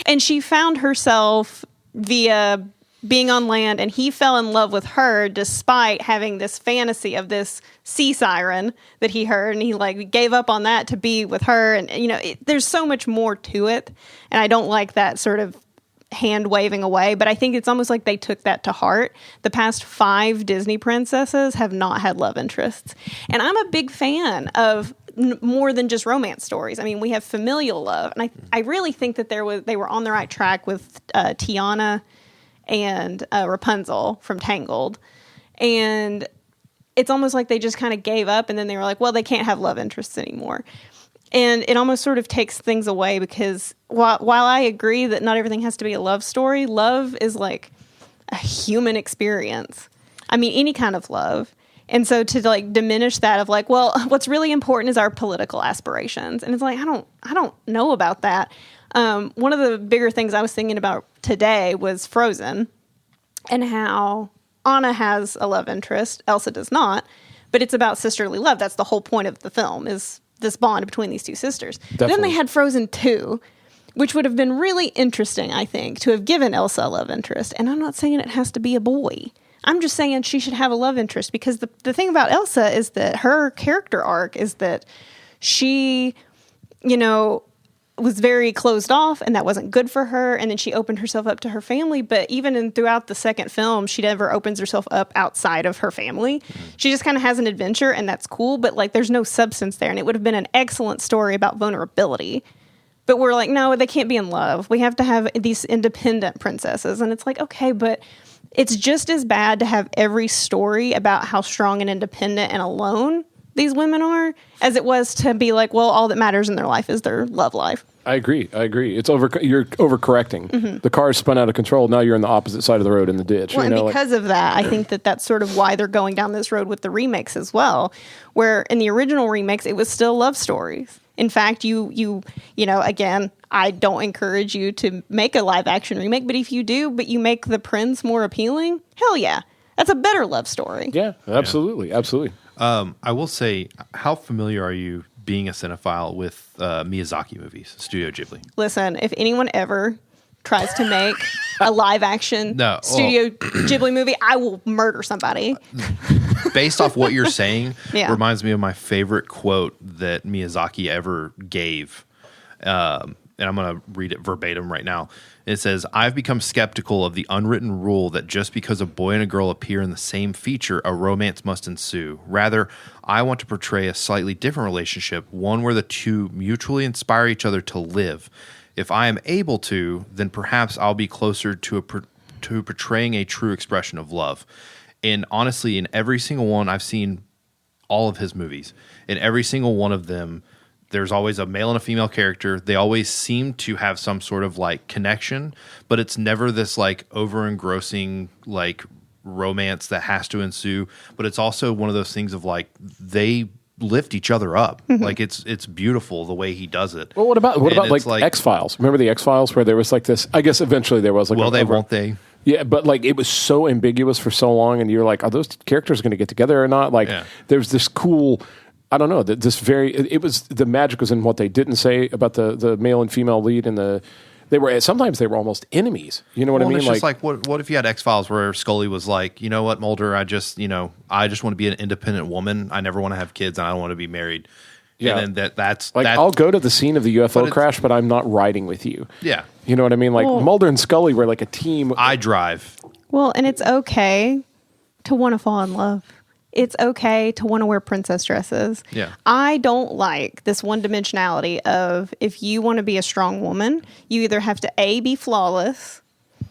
Speaker 2: And she found herself via being on land, and he fell in love with her despite having this fantasy of this sea siren that he heard, and he like gave up on that to be with her. And you know, there's so much more to it, and I don't like that sort of hand waving away, but I think it's almost like they took that to heart. The past 5 Disney princesses have not had love interests, and I'm a big fan of more than just romance stories. I mean, we have familial love, and I really think that they were on the right track with Tiana and Rapunzel from Tangled. And it's almost like they just kind of gave up, and then they were like, well, they can't have love interests anymore. And it almost sort of takes things away, because while I agree that not everything has to be a love story, love is like a human experience. I mean, any kind of love. And so to like diminish that of like, well, what's really important is our political aspirations. And it's like, I don't know about that. One of the bigger things I was thinking about today was Frozen, and how Anna has a love interest, Elsa does not, but it's about sisterly love. That's the whole point of the film, is this bond between these two sisters. Then they had Frozen 2, which would have been really interesting, I think, to have given Elsa a love interest. And I'm not saying it has to be a boy. I'm just saying she should have a love interest, because the thing about Elsa is that her character arc is that she, you know, was very closed off, and that wasn't good for her. And then she opened herself up to her family. But even throughout the second film, she never opens herself up outside of her family. She just kind of has an adventure, and that's cool. But like, there's no substance there. And it would have been an excellent story about vulnerability. But we're like, no, they can't be in love. We have to have these independent princesses. And it's like, okay, but it's just as bad to have every story about how strong and independent and alone these women are as it was to be like, well, all that matters in their life is their love life.
Speaker 4: I agree. It's you're overcorrecting. Mm-hmm. The car spun out of control. Now you're on the opposite side of the road in the ditch.
Speaker 2: Well,
Speaker 4: you know,
Speaker 2: and because of that, I think that that's sort of why they're going down this road with the remakes as well, where in the original remakes, it was still love stories. In fact, you know, again, I don't encourage you to make a live action remake, but if you do, but you make the prince more appealing, hell yeah. That's a better love story.
Speaker 4: Yeah, absolutely. Absolutely.
Speaker 1: I will say, how familiar are you being a cinephile with Miyazaki movies, Studio Ghibli?
Speaker 2: Listen, if anyone ever tries to make a live action Studio Ghibli movie, I will murder somebody.
Speaker 1: Based off what you're saying,
Speaker 2: Yeah.
Speaker 1: reminds me of my favorite quote that Miyazaki ever gave. And I'm going to read it verbatim right now. It says, "I've become skeptical of the unwritten rule that just because a boy and a girl appear in the same feature, a romance must ensue. Rather, I want to portray a slightly different relationship, one where the two mutually inspire each other to live. If I am able to, then perhaps I'll be closer to portraying a true expression of love. And honestly, in every single one, I've seen all of his movies. In every single one of them, there's always a male and a female character. They always seem to have some sort of like connection, but it's never this like over engrossing like romance that has to ensue. But it's also one of those things of like they lift each other up. Like it's beautiful the way he does it.
Speaker 4: Well, what about like X-Files? Remember the X-Files where there was like this? I guess eventually there was like.
Speaker 1: Well, won't they?
Speaker 4: Yeah, but like it was so ambiguous for so long, and you're like, are those characters going to get together or not? Like, there's this cool, I don't know, this very. It was the magic was in what they didn't say about the male and female lead, and sometimes they were almost enemies. You know what I mean?
Speaker 1: It's just like what if you had X-Files where Scully was like, you know what, Mulder, I just want to be an independent woman. I never want to have kids, and I don't want to be married. Yeah, and then that's
Speaker 4: like I'll go to the scene of the UFO crash, but I'm not riding with you.
Speaker 1: Yeah,
Speaker 4: you know what I mean. Like Mulder and Scully were like a team.
Speaker 1: I drive.
Speaker 2: Well, and it's okay to want to fall in love. It's okay to want to wear princess dresses.
Speaker 1: Yeah,
Speaker 2: I don't like this one-dimensionality of if you want to be a strong woman, you either have to A, be flawless,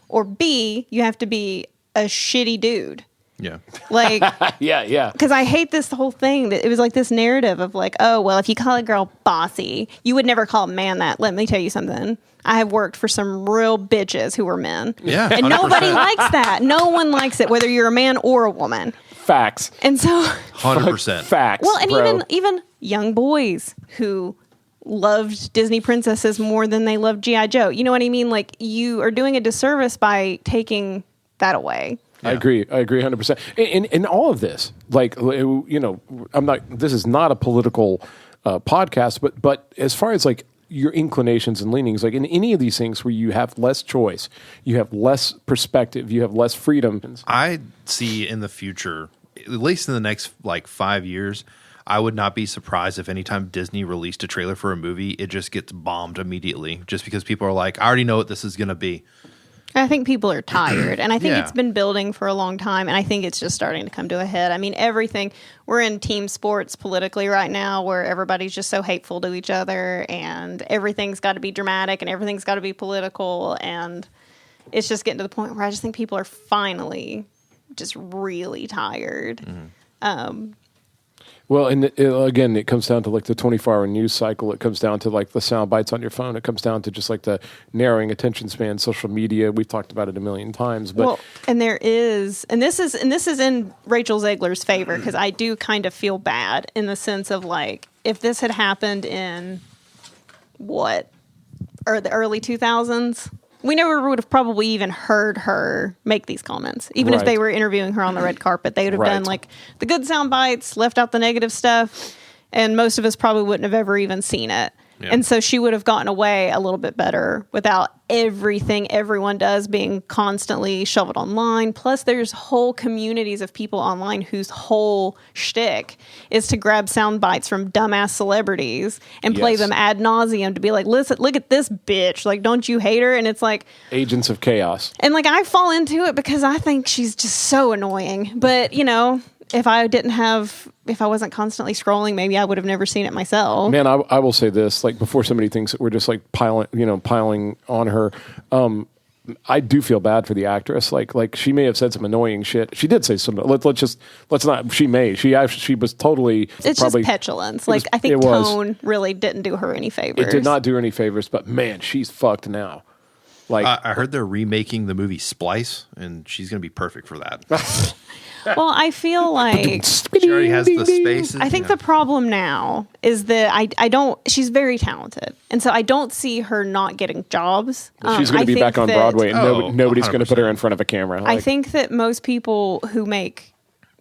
Speaker 2: or B, you have to be a shitty dude.
Speaker 1: Yeah.
Speaker 2: Like,
Speaker 4: yeah.
Speaker 2: Because I hate this whole thing that it was like this narrative of like, oh, well, if you call a girl bossy, you would never call a man that. Let me tell you something. I have worked for some real bitches who were men.
Speaker 1: Yeah.
Speaker 2: And
Speaker 1: 100%.
Speaker 2: nobody likes that. No one likes it, whether you're a man or a woman.
Speaker 4: Facts.
Speaker 2: And so
Speaker 1: 100%
Speaker 4: facts.
Speaker 2: Well, and
Speaker 4: bro.
Speaker 2: even young boys who loved Disney princesses more than they loved G.I. Joe. You know what I mean? Like, you are doing a disservice by taking that away.
Speaker 4: Yeah. I agree 100%. In all of this, like, this is not a political podcast, but as far as like your inclinations and leanings, like in any of these things where you have less choice, you have less perspective, you have less freedom.
Speaker 1: I see in the future, at least in the next like 5 years, I would not be surprised if anytime Disney released a trailer for a movie, it just gets bombed immediately just because people are like, I already know what this is going to be.
Speaker 2: I think people are tired, and I think
Speaker 1: Yeah.
Speaker 2: it's been building for a long time, and I think it's just starting to come to a head. I mean, we're in team sports politically right now where everybody's just so hateful to each other, and everything's got to be dramatic, and everything's got to be political, and it's just getting to the point where I just think people are finally just really tired.
Speaker 4: Well, and again, it comes down to like the 24-hour news cycle. It comes down to like the sound bites on your phone. It comes down to just like the narrowing attention span, social media. We've talked about it a million times. But
Speaker 2: and there is, and this is in Rachel Zegler's favor, because I do kind of feel bad in the sense of like, if this had happened in the early 2000s, we never would have probably even heard her make these comments. Even if they were interviewing her on the red carpet, they would have done like the good sound bites, left out the negative stuff, and most of us probably wouldn't have ever even seen it. Yeah. And so she would have gotten away a little bit better without everything everyone does being constantly shoveled online. Plus, there's whole communities of people online whose whole shtick is to grab sound bites from dumbass celebrities and play them ad nauseum to be like, listen, look at this bitch. Like, don't you hate her? And it's like
Speaker 4: agents of chaos.
Speaker 2: And like, I fall into it because I think she's just so annoying. But, if I wasn't constantly scrolling, maybe I would have never seen it myself.
Speaker 4: Man, I will say this, like before so many things that were just like piling on her. I do feel bad for the actress. Like she may have said some annoying shit. She did say some. Let's not. She was totally.
Speaker 2: It's
Speaker 4: probably,
Speaker 2: just petulance. I think tone really didn't do her any favors.
Speaker 4: It did not do her any favors. But man, she's fucked now. Like
Speaker 1: I heard they're remaking the movie Splice, and she's going to be perfect for that.
Speaker 2: Well, I feel like
Speaker 1: she already has the spaces.
Speaker 2: I think the problem now is that I don't. She's very talented, and so I don't see her not getting jobs.
Speaker 4: She's going to be back on Broadway, and nobody's going to put her in front of a camera.
Speaker 2: I think that most people who make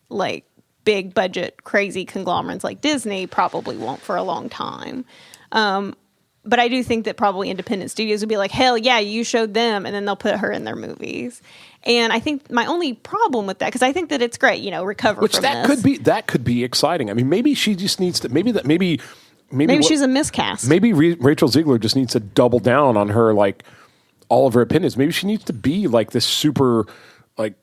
Speaker 2: like big budget, crazy conglomerates like Disney probably won't for a long time. But I do think that probably independent studios would be like, hell yeah, you showed them, and then they'll put her in their movies. And I think my only problem with that, because I think that it's great, recover from this.
Speaker 4: That could be exciting. I mean, maybe she just needs to. Maybe
Speaker 2: she's a miscast.
Speaker 4: Maybe Rachel Zegler just needs to double down on her all of her opinions. Maybe she needs to be like this super like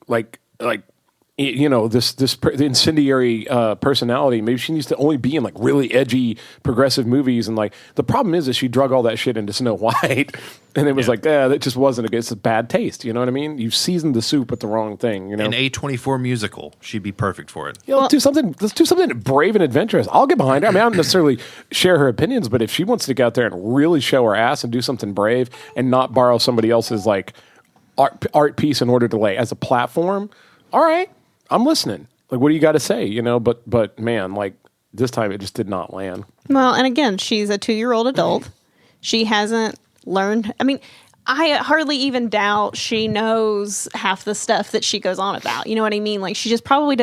Speaker 4: the incendiary personality. Maybe she needs to only be in like really edgy progressive movies. And like the problem is that she drug all that shit into Snow White, and it was like, that just wasn't it's a bad taste. You know what I mean? You've seasoned the soup with the wrong thing. You know,
Speaker 1: an A24 musical, she'd be perfect for it.
Speaker 4: Let's do something brave and adventurous. I'll get behind her. I mean, I don't necessarily share her opinions, but if she wants to get out there and really show her ass and do something brave and not borrow somebody else's like art piece in order to lay as a platform, all right. I'm listening. Like, what do you got to say? You know, but man, like this time it just did not land.
Speaker 2: Well, and again, she's a 2-year-old adult. She hasn't learned. I mean, I hardly even doubt she knows half the stuff that she goes on about. You know what I mean? Like, she just probably,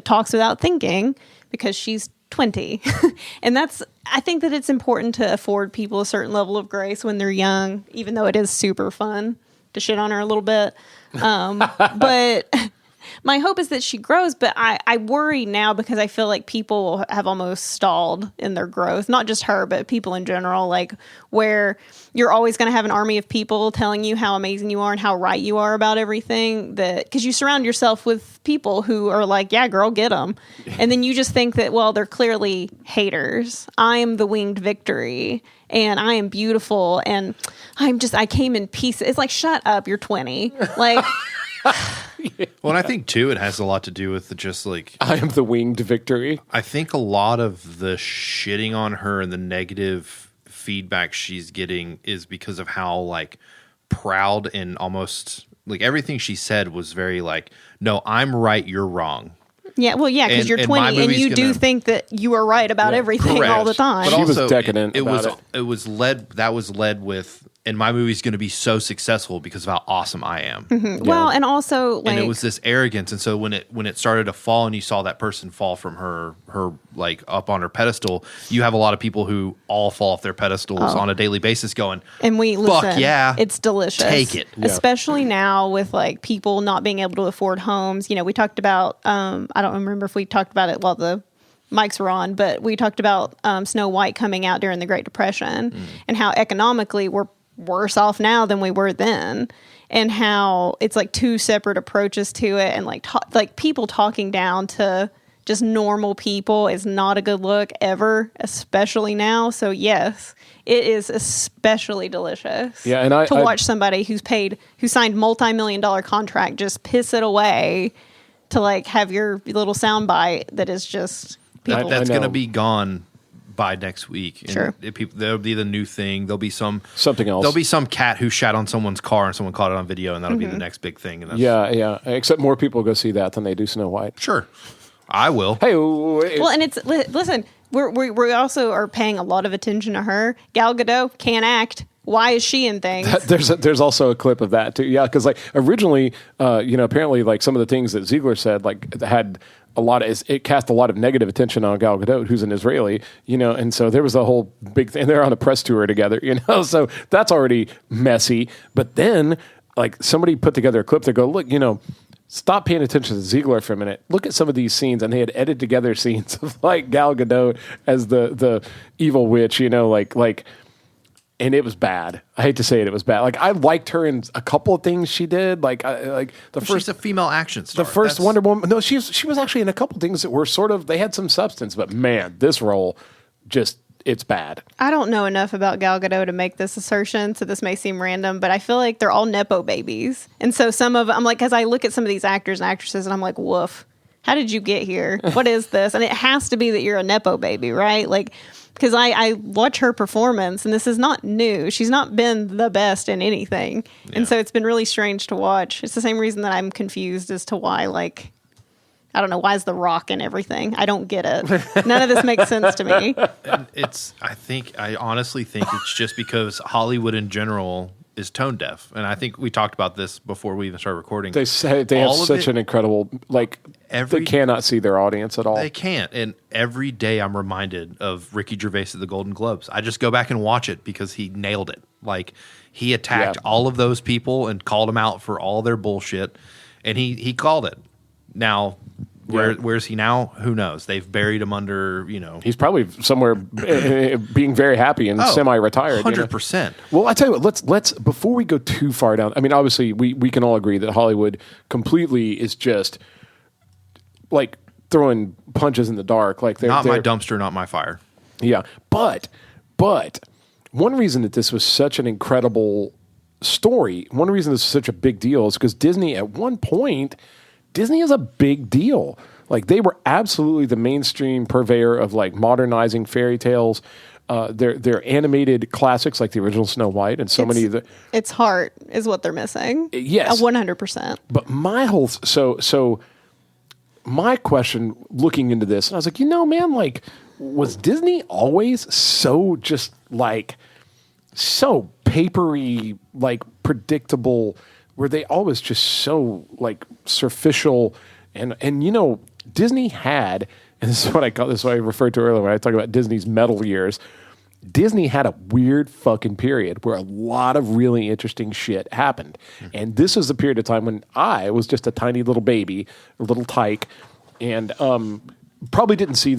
Speaker 2: talks without thinking because she's 20. And I think that it's important to afford people a certain level of grace when they're young, even though it is super fun to shit on her a little bit. But my hope is that she grows, but I worry now because I feel like people have almost stalled in their growth. Not just her, but people in general, like where you're always going to have an army of people telling you how amazing you are and how right you are about everything. Because you surround yourself with people who are like, yeah, girl, get them. And then you just think that, well, they're clearly haters. I am the winged victory. And I am beautiful. And I came in peace. It's like, shut up, you're 20. Like...
Speaker 1: Well, and I think too, it has a lot to do with just like
Speaker 4: I am the winged victory.
Speaker 1: I think a lot of the shitting on her and the negative feedback she's getting is because of how like proud and almost like everything she said was very like, no, I'm right, you're wrong.
Speaker 2: Yeah, well, yeah, because you're 20 and you do think that you are right about everything all the time.
Speaker 1: But
Speaker 4: she
Speaker 1: also,
Speaker 4: was decadent.
Speaker 1: It was led with, and my movie's going to be so successful because of how awesome I am.
Speaker 2: Mm-hmm. Yeah. Well, and also, like,
Speaker 1: and it was this arrogance, and so when it started to fall, and you saw that person fall from her like up on her pedestal, you have a lot of people who all fall off their pedestals on a daily basis, going,
Speaker 2: and
Speaker 1: fuck yeah,
Speaker 2: it's delicious,
Speaker 1: take it.
Speaker 2: Yeah. Especially now with like people not being able to afford homes. You know, we talked about I don't remember if we talked about it while the mics were on, but we talked about Snow White coming out during the Great Depression and how economically we're worse off now than we were then, and how it's like two separate approaches to it, and like people talking down to just normal people is not a good look ever, especially now. So yes, it is especially delicious.
Speaker 4: Yeah, and
Speaker 2: to watch somebody who signed multi-million-dollar contract just piss it away to like have your little soundbite that is just people.
Speaker 1: That's going to be gone by next week. And
Speaker 2: sure.
Speaker 1: There'll be the new thing. There'll be something
Speaker 4: else.
Speaker 1: There'll be some cat who shat on someone's car and someone caught it on video, and that'll be the next big thing. And
Speaker 4: yeah. Except more people go see that than they do Snow White.
Speaker 1: Sure. I will.
Speaker 4: Hey,
Speaker 2: well, and it's listen. We also are paying a lot of attention to her. Gal Gadot can't act. Why is she in things?
Speaker 4: There's also a clip of that too. Yeah, because like originally, apparently like some of the things that Ziegler said like had it cast a lot of negative attention on Gal Gadot, who's an Israeli, and so there was a whole big thing. They're on a press tour together, so that's already messy. But then like somebody put together a clip that go, look, stop paying attention to Ziegler for a minute. Look at some of these scenes, and they had edited together scenes of like Gal Gadot as the evil witch, and it was bad. I hate to say it, it was bad. Like I liked her in a couple of things she did.
Speaker 1: She's a female action star.
Speaker 4: The first Wonder Woman. No, she was actually in a couple of things that were sort of, they had some substance, but man, this role just, it's bad.
Speaker 2: I don't know enough about Gal Gadot to make this assertion, so this may seem random, but I feel like they're all Nepo babies. And so I'm like, as I look at some of these actors and actresses, and I'm like, woof, how did you get here? What is this? And it has to be that you're a Nepo baby, right? Like, because I watch her performance, and this is not new. She's not been the best in anything. Yeah. And so it's been really strange to watch. It's the same reason that I'm confused as to why, like, I don't know, why is The Rock in everything? I don't get it. None of this makes sense to me.
Speaker 1: I honestly think it's just because Hollywood in general is tone deaf. And I think we talked about this before we even started recording.
Speaker 4: They say they have such an incredible, they cannot see their audience at all.
Speaker 1: They can't. And every day I'm reminded of Ricky Gervais at the Golden Globes. I just go back and watch it because he nailed it. Like, he attacked all of those people and called them out for all their bullshit. And he called it. Now, where's he now? Who knows? They've buried him under,
Speaker 4: He's probably somewhere being very happy and semi-retired.
Speaker 1: 100%.
Speaker 4: Well, I tell you what, let's before we go too far down, I mean, obviously we can all agree that Hollywood completely is just like throwing punches in the dark. Like
Speaker 1: Not my dumpster, not my fire.
Speaker 4: Yeah. But one reason that this was such an incredible story, one reason this was such a big deal is because Disney at one point, Disney is a big deal. Like they were absolutely the mainstream purveyor of like modernizing fairy tales. Their animated classics like the original Snow White and many of the...
Speaker 2: Its heart is what they're missing.
Speaker 4: Yes.
Speaker 2: 100%.
Speaker 4: But my whole... So my question looking into this, and I was like, man, like, was Disney always so just like... so papery, like predictable? Were they always just so like superficial? And Disney had... and this is what I referred to earlier when I talk about Disney's metal years. Disney had a weird fucking period where a lot of really interesting shit happened. And this is the period of time when I was just a tiny little baby, a little tyke, and probably didn't see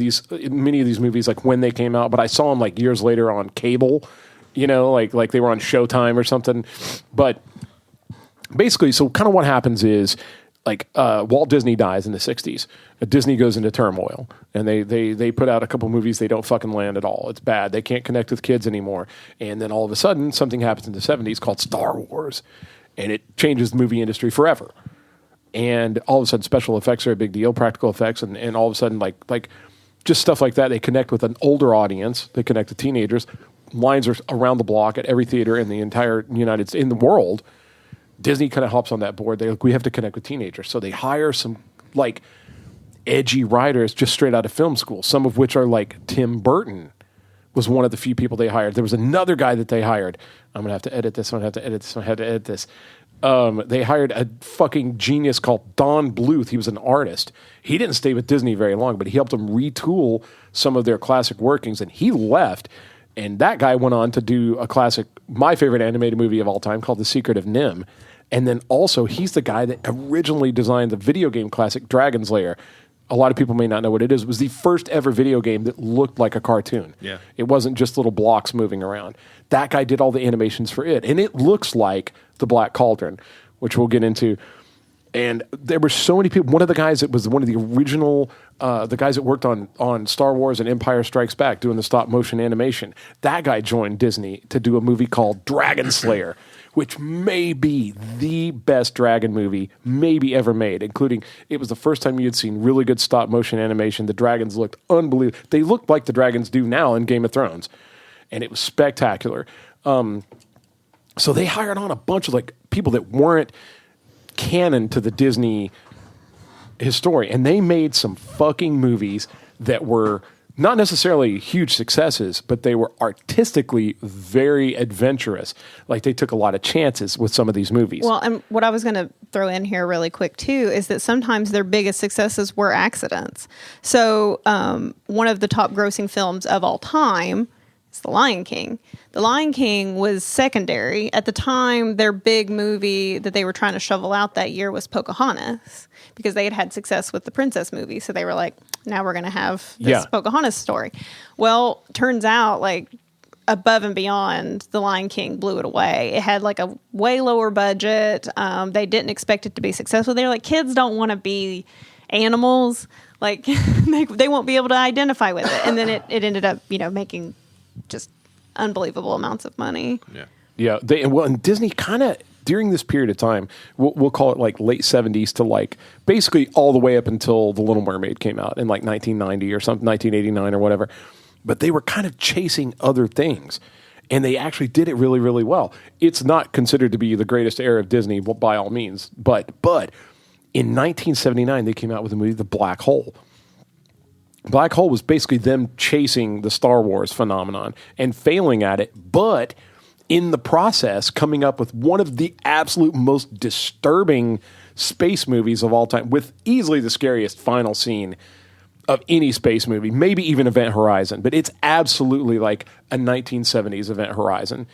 Speaker 4: many of these movies like when they came out, but I saw them like years later on cable, like they were on Showtime or something. But basically, so kind of what happens is, like Walt Disney dies in the 60s. Disney goes into turmoil, and they put out a couple movies. They don't fucking land at all. It's bad. They can't connect with kids anymore. And then all of a sudden, something happens in the 70s called Star Wars, and it changes the movie industry forever. And all of a sudden, special effects are a big deal, practical effects, and all of a sudden, like just stuff like that. They connect with an older audience. They connect with teenagers. Lines are around the block at every theater in the entire United States, in the world. Disney kind of hops on that board. They're like, we have to connect with teenagers. So they hire some like edgy writers just straight out of film school, some of which are like Tim Burton was one of the few people they hired. There was another guy that they hired. I'm going to have to edit this. I'm going to have to edit this. I'm going to have to edit this. They hired a fucking genius called Don Bluth. He was an artist. He didn't stay with Disney very long, but he helped them retool some of their classic workings, and he left. And that guy went on to do a classic, my favorite animated movie of all time, called The Secret of Nim. And then also, he's the guy that originally designed the video game classic Dragon's Lair. A lot of people may not know what it is. It was the first ever video game that looked like a cartoon.
Speaker 1: Yeah.
Speaker 4: It wasn't just little blocks moving around. That guy did all the animations for it. And it looks like The Black Cauldron, which we'll get into. And there were so many people. One of the guys that was one of the original, the guys that worked on Star Wars and Empire Strikes Back doing the stop motion animation, that guy joined Disney to do a movie called Dragon Slayer, which may be the best dragon movie maybe ever made, including it was the first time you'd seen really good stop motion animation. The dragons looked unbelievable. They looked like the dragons do now in Game of Thrones, and it was spectacular. So they hired on a bunch of like people that weren't canon to the Disney history, and they made some fucking movies that were not necessarily huge successes, but they were artistically very adventurous. Like they took a lot of chances with some of these movies.
Speaker 2: Well, and what I was going to throw in here really quick too is that sometimes their biggest successes were accidents. So one of the top grossing films of all time is The Lion King. The Lion King was secondary. At the time, their big movie that they were trying to shovel out that year was Pocahontas, because they had had success with the princess movie. So they were like, now we're going to have this Pocahontas story. Well, turns out like above and beyond, The Lion King blew it away. It had like a way lower budget. They didn't expect it to be successful. They're like, kids don't want to be animals. Like they won't be able to identify with it. And then it ended up, making just unbelievable amounts of money.
Speaker 4: Yeah. And Disney kind of, during this period of time, we'll call it like late 70s to like basically all the way up until The Little Mermaid came out in like 1990 or something, 1989 or whatever. But they were kind of chasing other things, and they actually did it really, really well. It's not considered to be the greatest era of Disney by all means, but in 1979 they came out with a movie, The Black Hole. Black Hole was basically them chasing the Star Wars phenomenon and failing at it, but in the process coming up with one of the absolute most disturbing space movies of all time, with easily the scariest final scene of any space movie, maybe even Event Horizon, but it's absolutely like a 1970s Event Horizon.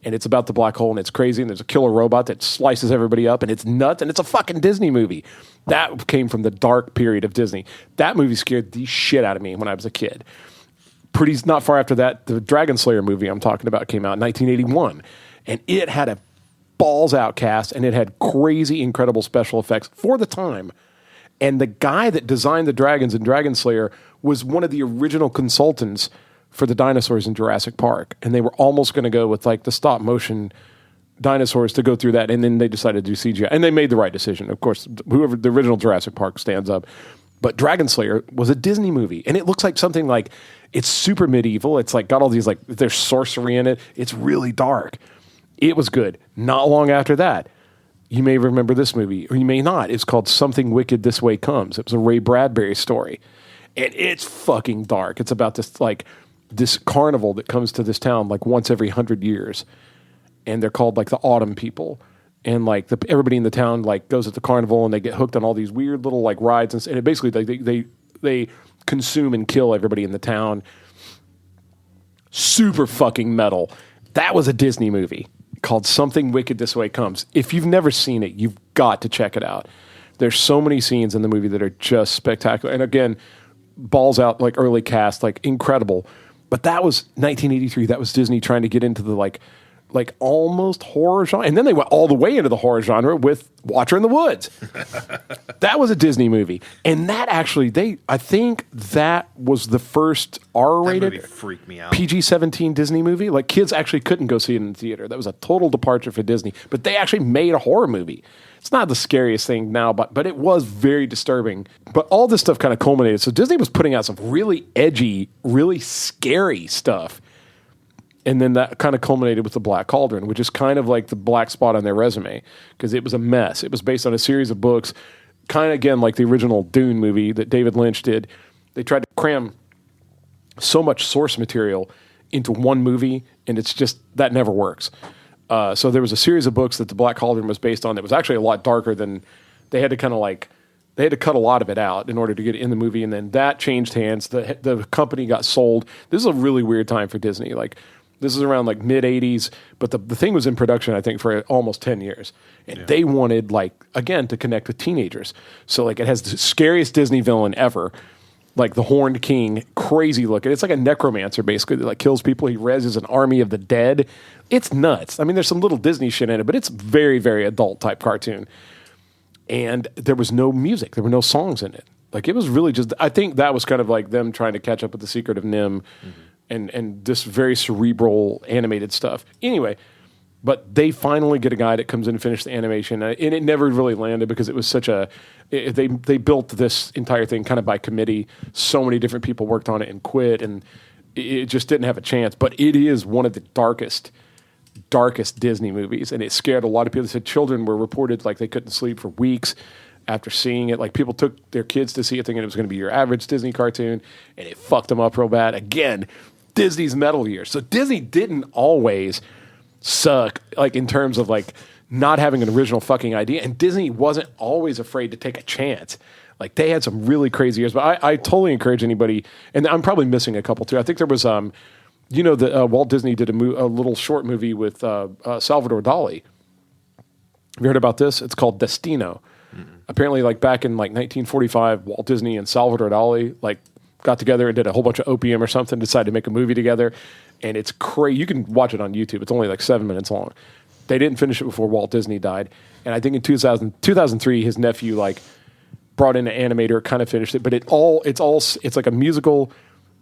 Speaker 4: And it's about the black hole, and it's crazy, and there's a killer robot that slices everybody up, and it's nuts, and it's a fucking Disney movie. That came from the dark period of Disney. That movie scared the shit out of me when I was a kid. Not far after that, the Dragon Slayer movie I'm talking about came out in 1981, and it had a balls-out cast, and it had crazy, incredible special effects for the time. And the guy that designed the dragons in Dragon Slayer was one of the original consultants for the dinosaurs in Jurassic Park. And they were almost going to go with like the stop motion dinosaurs to go through that. And then they decided to do CGI. And they made the right decision. Of course, whoever the original Jurassic Park stands up. But Dragon Slayer was a Disney movie. And it looks like something like, it's super medieval. It's like got all these like, there's sorcery in it. It's really dark. It was good. Not long after that, you may remember this movie, or you may not. It's called Something Wicked This Way Comes. It was a Ray Bradbury story. And it's fucking dark. It's about this carnival that comes to this town like once every 100 years. And they're called like the Autumn People. And like everybody in the town like goes at the carnival and they get hooked on all these weird little like rides. And it basically they consume and kill everybody in the town. Super fucking metal. That was a Disney movie called Something Wicked This Way Comes. If you've never seen it, you've got to check it out. There's so many scenes in the movie that are just spectacular. And again, balls out, like early cast, like incredible. But that was 1983. That was Disney trying to get into the like almost horror genre. And then they went all the way into the horror genre with Watcher in the Woods. That was a Disney movie. And that actually, I think that was the first R-rated,
Speaker 1: That movie freaked me out.
Speaker 4: PG-17 Disney movie. Like kids actually couldn't go see it in the theater. That was a total departure for Disney. But they actually made a horror movie. It's not the scariest thing now, but it was very disturbing. But all this stuff kind of culminated. So Disney was putting out some really edgy, really scary stuff. And then that kind of culminated with the Black Cauldron, which is kind of like the black spot on their resume because it was a mess. It was based on a series of books, kind of again like the original Dune movie that David Lynch did. They tried to cram so much source material into one movie, and it's just that never works. So there was a series of books that the Black Cauldron was based on that was actually a lot darker than they had to kind of like. They had to cut a lot of it out in order to get it in the movie, and then that changed hands. The company got sold. This is a really weird time for Disney. Like. This is around like mid 80s, but the thing was in production, I think, for almost 10 years. And they wanted, like, again, to connect with teenagers. So, like, it has the scariest Disney villain ever, like the Horned King, crazy looking. It's like a necromancer, basically, that like kills people. He reses an army of the dead. It's nuts. I mean, there's some little Disney shit in it, but it's very, very adult type cartoon. And there was no music. There were no songs in it. Like, it was really just, I think that was kind of like them trying to catch up with The Secret of Nim. Mm-hmm. And this very cerebral animated stuff. Anyway, but they finally get a guy that comes in and finishes the animation, and it never really landed because it was such a. They built this entire thing kind of by committee. So many different people worked on it and quit, and it just didn't have a chance. But it is one of the darkest Disney movies, and it scared a lot of people. They said children were reported like they couldn't sleep for weeks after seeing it. Like people took their kids to see it thinking it was going to be your average Disney cartoon, and it fucked them up real bad. Again. Disney's metal years. So Disney didn't always suck, like in terms of like not having an original fucking idea. And Disney wasn't always afraid to take a chance. Like they had some really crazy years. But I totally encourage anybody, and I'm probably missing a couple too. I think there was, Walt Disney did a little short movie with Salvador Dali. Have you heard about this? It's called Destino. Mm-hmm. Apparently, like back in like 1945, Walt Disney and Salvador Dali like got together and did a whole bunch of opium or something, decided to make a movie together. And it's crazy. You can watch it on YouTube. It's only like 7 minutes long. They didn't finish it before Walt Disney died. And I think in 2003, his nephew like brought in an animator, kind of finished it. But it's like a musical,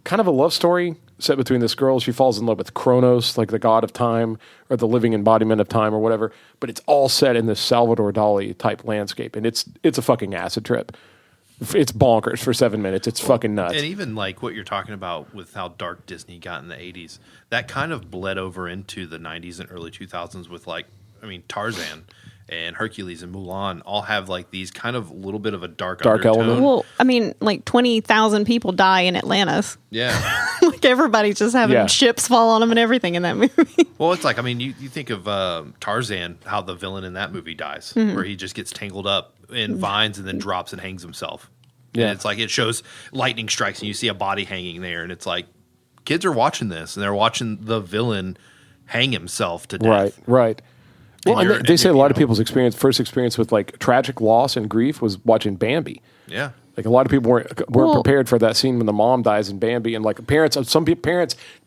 Speaker 4: kind of a love story set between this girl. She falls in love with Kronos, like the god of time or the living embodiment of time or whatever. But it's all set in this Salvador Dali type landscape. And it's a fucking acid trip. It's bonkers for 7 minutes. It's fucking nuts.
Speaker 1: And even like what you're talking about with how dark Disney got in the 80s, that kind of bled over into the 90s and early 2000s with Tarzan and Hercules and Mulan all have like these kind of little bit of a dark undertone.
Speaker 4: element.
Speaker 2: Well, I mean, like 20,000 people die in Atlantis.
Speaker 1: Yeah.
Speaker 2: Like everybody's just having ships fall on them and everything in that movie.
Speaker 1: Well, it's like, I mean, you think of Tarzan, how the villain in that movie dies, where he just gets tangled up in vines and then drops and hangs himself. Yeah. And it's like it shows lightning strikes and you see a body hanging there. And it's like kids are watching this and they're watching the villain hang himself to death.
Speaker 4: Right. Well, and they say a lot of people's first experience with like tragic loss and grief was watching Bambi.
Speaker 1: Yeah.
Speaker 4: Like a lot of people weren't prepared for that scene when the mom dies in Bambi, and like parents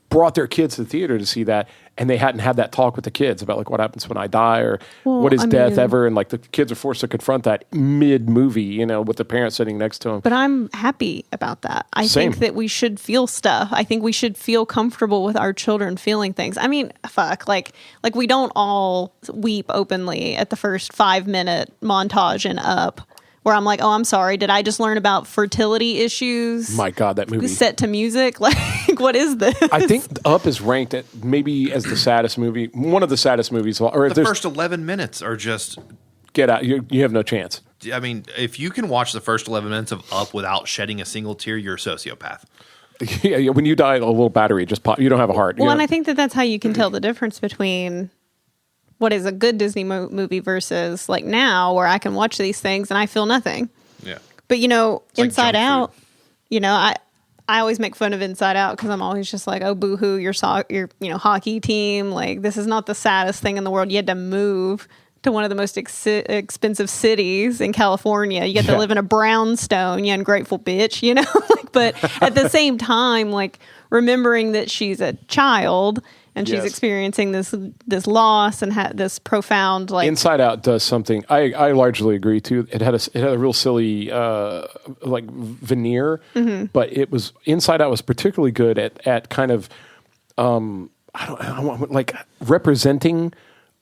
Speaker 4: brought their kids to the theater to see that, and they hadn't had that talk with the kids about like what happens when I die or what is death ever, and like the kids are forced to confront that mid-movie, you know, with the parents sitting next to them.
Speaker 2: But I'm happy about that. I think that we should feel stuff. I think we should feel comfortable with our children feeling things. I mean, fuck, like we don't all weep openly at the first 5-minute montage and Up, where I'm like, oh, I'm sorry, did I just learn about fertility issues?
Speaker 4: My God, that movie.
Speaker 2: Set to music? Like, what is this?
Speaker 4: I think Up is ranked at maybe as the saddest movie, one of the saddest movies. Or
Speaker 1: the first 11 minutes are just...
Speaker 4: Get out. You have no chance.
Speaker 1: I mean, if you can watch the first 11 minutes of Up without shedding a single tear, you're a sociopath.
Speaker 4: Yeah, when you die, a little battery just pop. You don't have a heart.
Speaker 2: Well, and I think that's how you can tell the difference between what is a good Disney movie versus like now where I can watch these things and I feel nothing.
Speaker 1: Yeah.
Speaker 2: But, you know,
Speaker 1: it's
Speaker 2: Inside
Speaker 1: like
Speaker 2: Out, you know, I always make fun of Inside Out because I'm always just like, oh, boo-hoo, your hockey team. Like, this is not the saddest thing in the world. You had to move to one of the most expensive cities in California. You get to live in a brownstone, you ungrateful bitch, you know? But at the same time, like, remembering that she's a child and she's experiencing this loss and this profound, like...
Speaker 4: Inside Out does something I largely agree to. It had a real silly like veneer, but it was Inside Out was particularly good at kind of like representing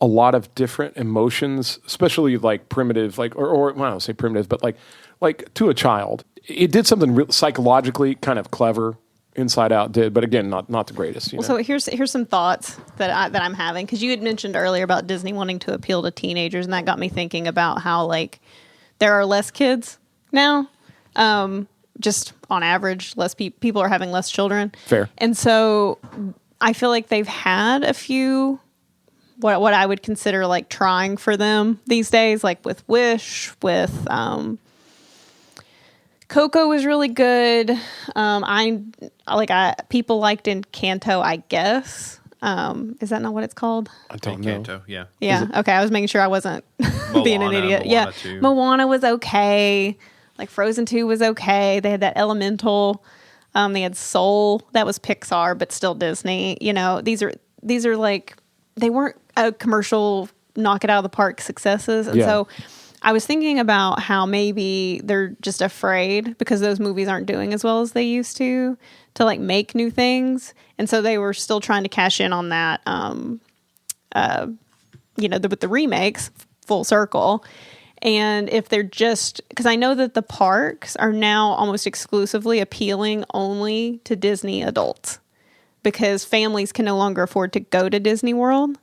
Speaker 4: a lot of different emotions, especially like primitive, like or well, I don't say primitive, but like to a child. It did something psychologically kind of clever. Inside Out did, but again, not the greatest.
Speaker 2: So here's some thoughts that I'm having, because you had mentioned earlier about Disney wanting to appeal to teenagers, and that got me thinking about how like there are less kids now. Just on average, less people are having less children.
Speaker 4: Fair.
Speaker 2: And so I feel like they've had a few what I would consider like trying for them these days, like with Wish, with Coco was really good. People liked Encanto, I guess. Is that not what it's called?
Speaker 4: I don't know.
Speaker 1: Encanto, yeah.
Speaker 2: Yeah. Okay. I was making sure I wasn't being an idiot.
Speaker 1: Moana too.
Speaker 2: Moana was okay. Like Frozen 2 was okay. They had that Elemental. They had Soul. That was Pixar, but still Disney. You know, these are like, they weren't a commercial knock it out of the park successes. And so I was thinking about how maybe they're just afraid because those movies aren't doing as well as they used to like make new things. And so they were still trying to cash in on that, with the remakes full circle. And if they're just, because I know that the parks are now almost exclusively appealing only to Disney adults because families can no longer afford to go to Disney World.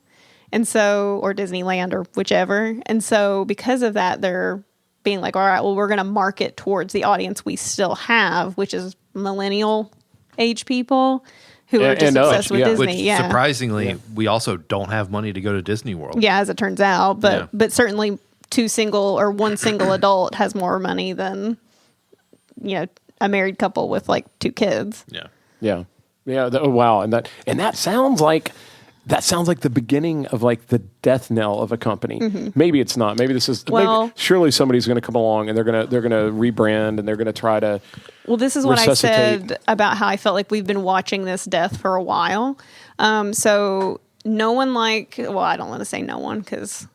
Speaker 2: And so, or Disneyland or whichever. And so because of that, they're being like, all right, well, we're going to market towards the audience we still have, which is millennial age people who are just obsessed with Disney.
Speaker 1: Which, surprisingly, we also don't have money to go to Disney World.
Speaker 2: Yeah, as it turns out. But certainly one single adult has more money than, a married couple with like 2 kids.
Speaker 1: Yeah.
Speaker 4: Yeah. Yeah. Wow. And that sounds like the beginning of like the death knell of a company. Mm-hmm. Maybe it's not. Maybe this is. Surely somebody's going to come along and they're going to rebrand and they're going to try to.
Speaker 2: Well, this is what I said about how I felt like we've been watching this death for a while. So no one I don't want to say no one because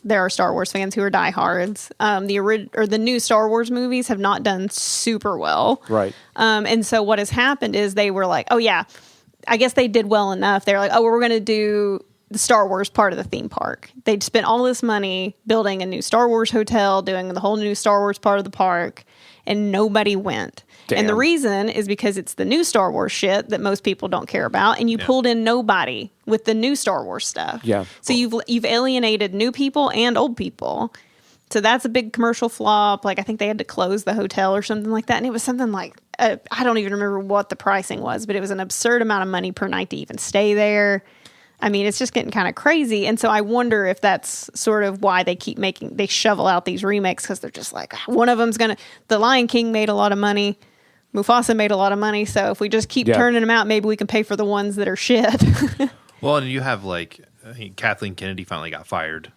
Speaker 2: there are Star Wars fans who are diehards. The new Star Wars movies have not done super well.
Speaker 4: Right.
Speaker 2: And so what has happened is they were like, oh yeah. I guess they did well enough. They're like, oh, we're going to do the Star Wars part of the theme park. They'd spent all this money building a new Star Wars hotel, doing the whole new Star Wars part of the park, and nobody went. Damn. And the reason is because it's the new Star Wars shit that most people don't care about, and you pulled in nobody with the new Star Wars stuff. Yeah. So you've alienated new people and old people. So that's a big commercial flop. Like I think they had to close the hotel or something like that, and it was something like I don't even remember what the pricing was, but it was an absurd amount of money per night to even stay there. I mean, it's just getting kind of crazy. And so I wonder if that's sort of why they shovel out these remakes, because they're just like, one of them's The Lion King made a lot of money. Mufasa made a lot of money. So if we just keep turning them out, maybe we can pay for the ones that are shit.
Speaker 1: Well, and you have Kathleen Kennedy finally got fired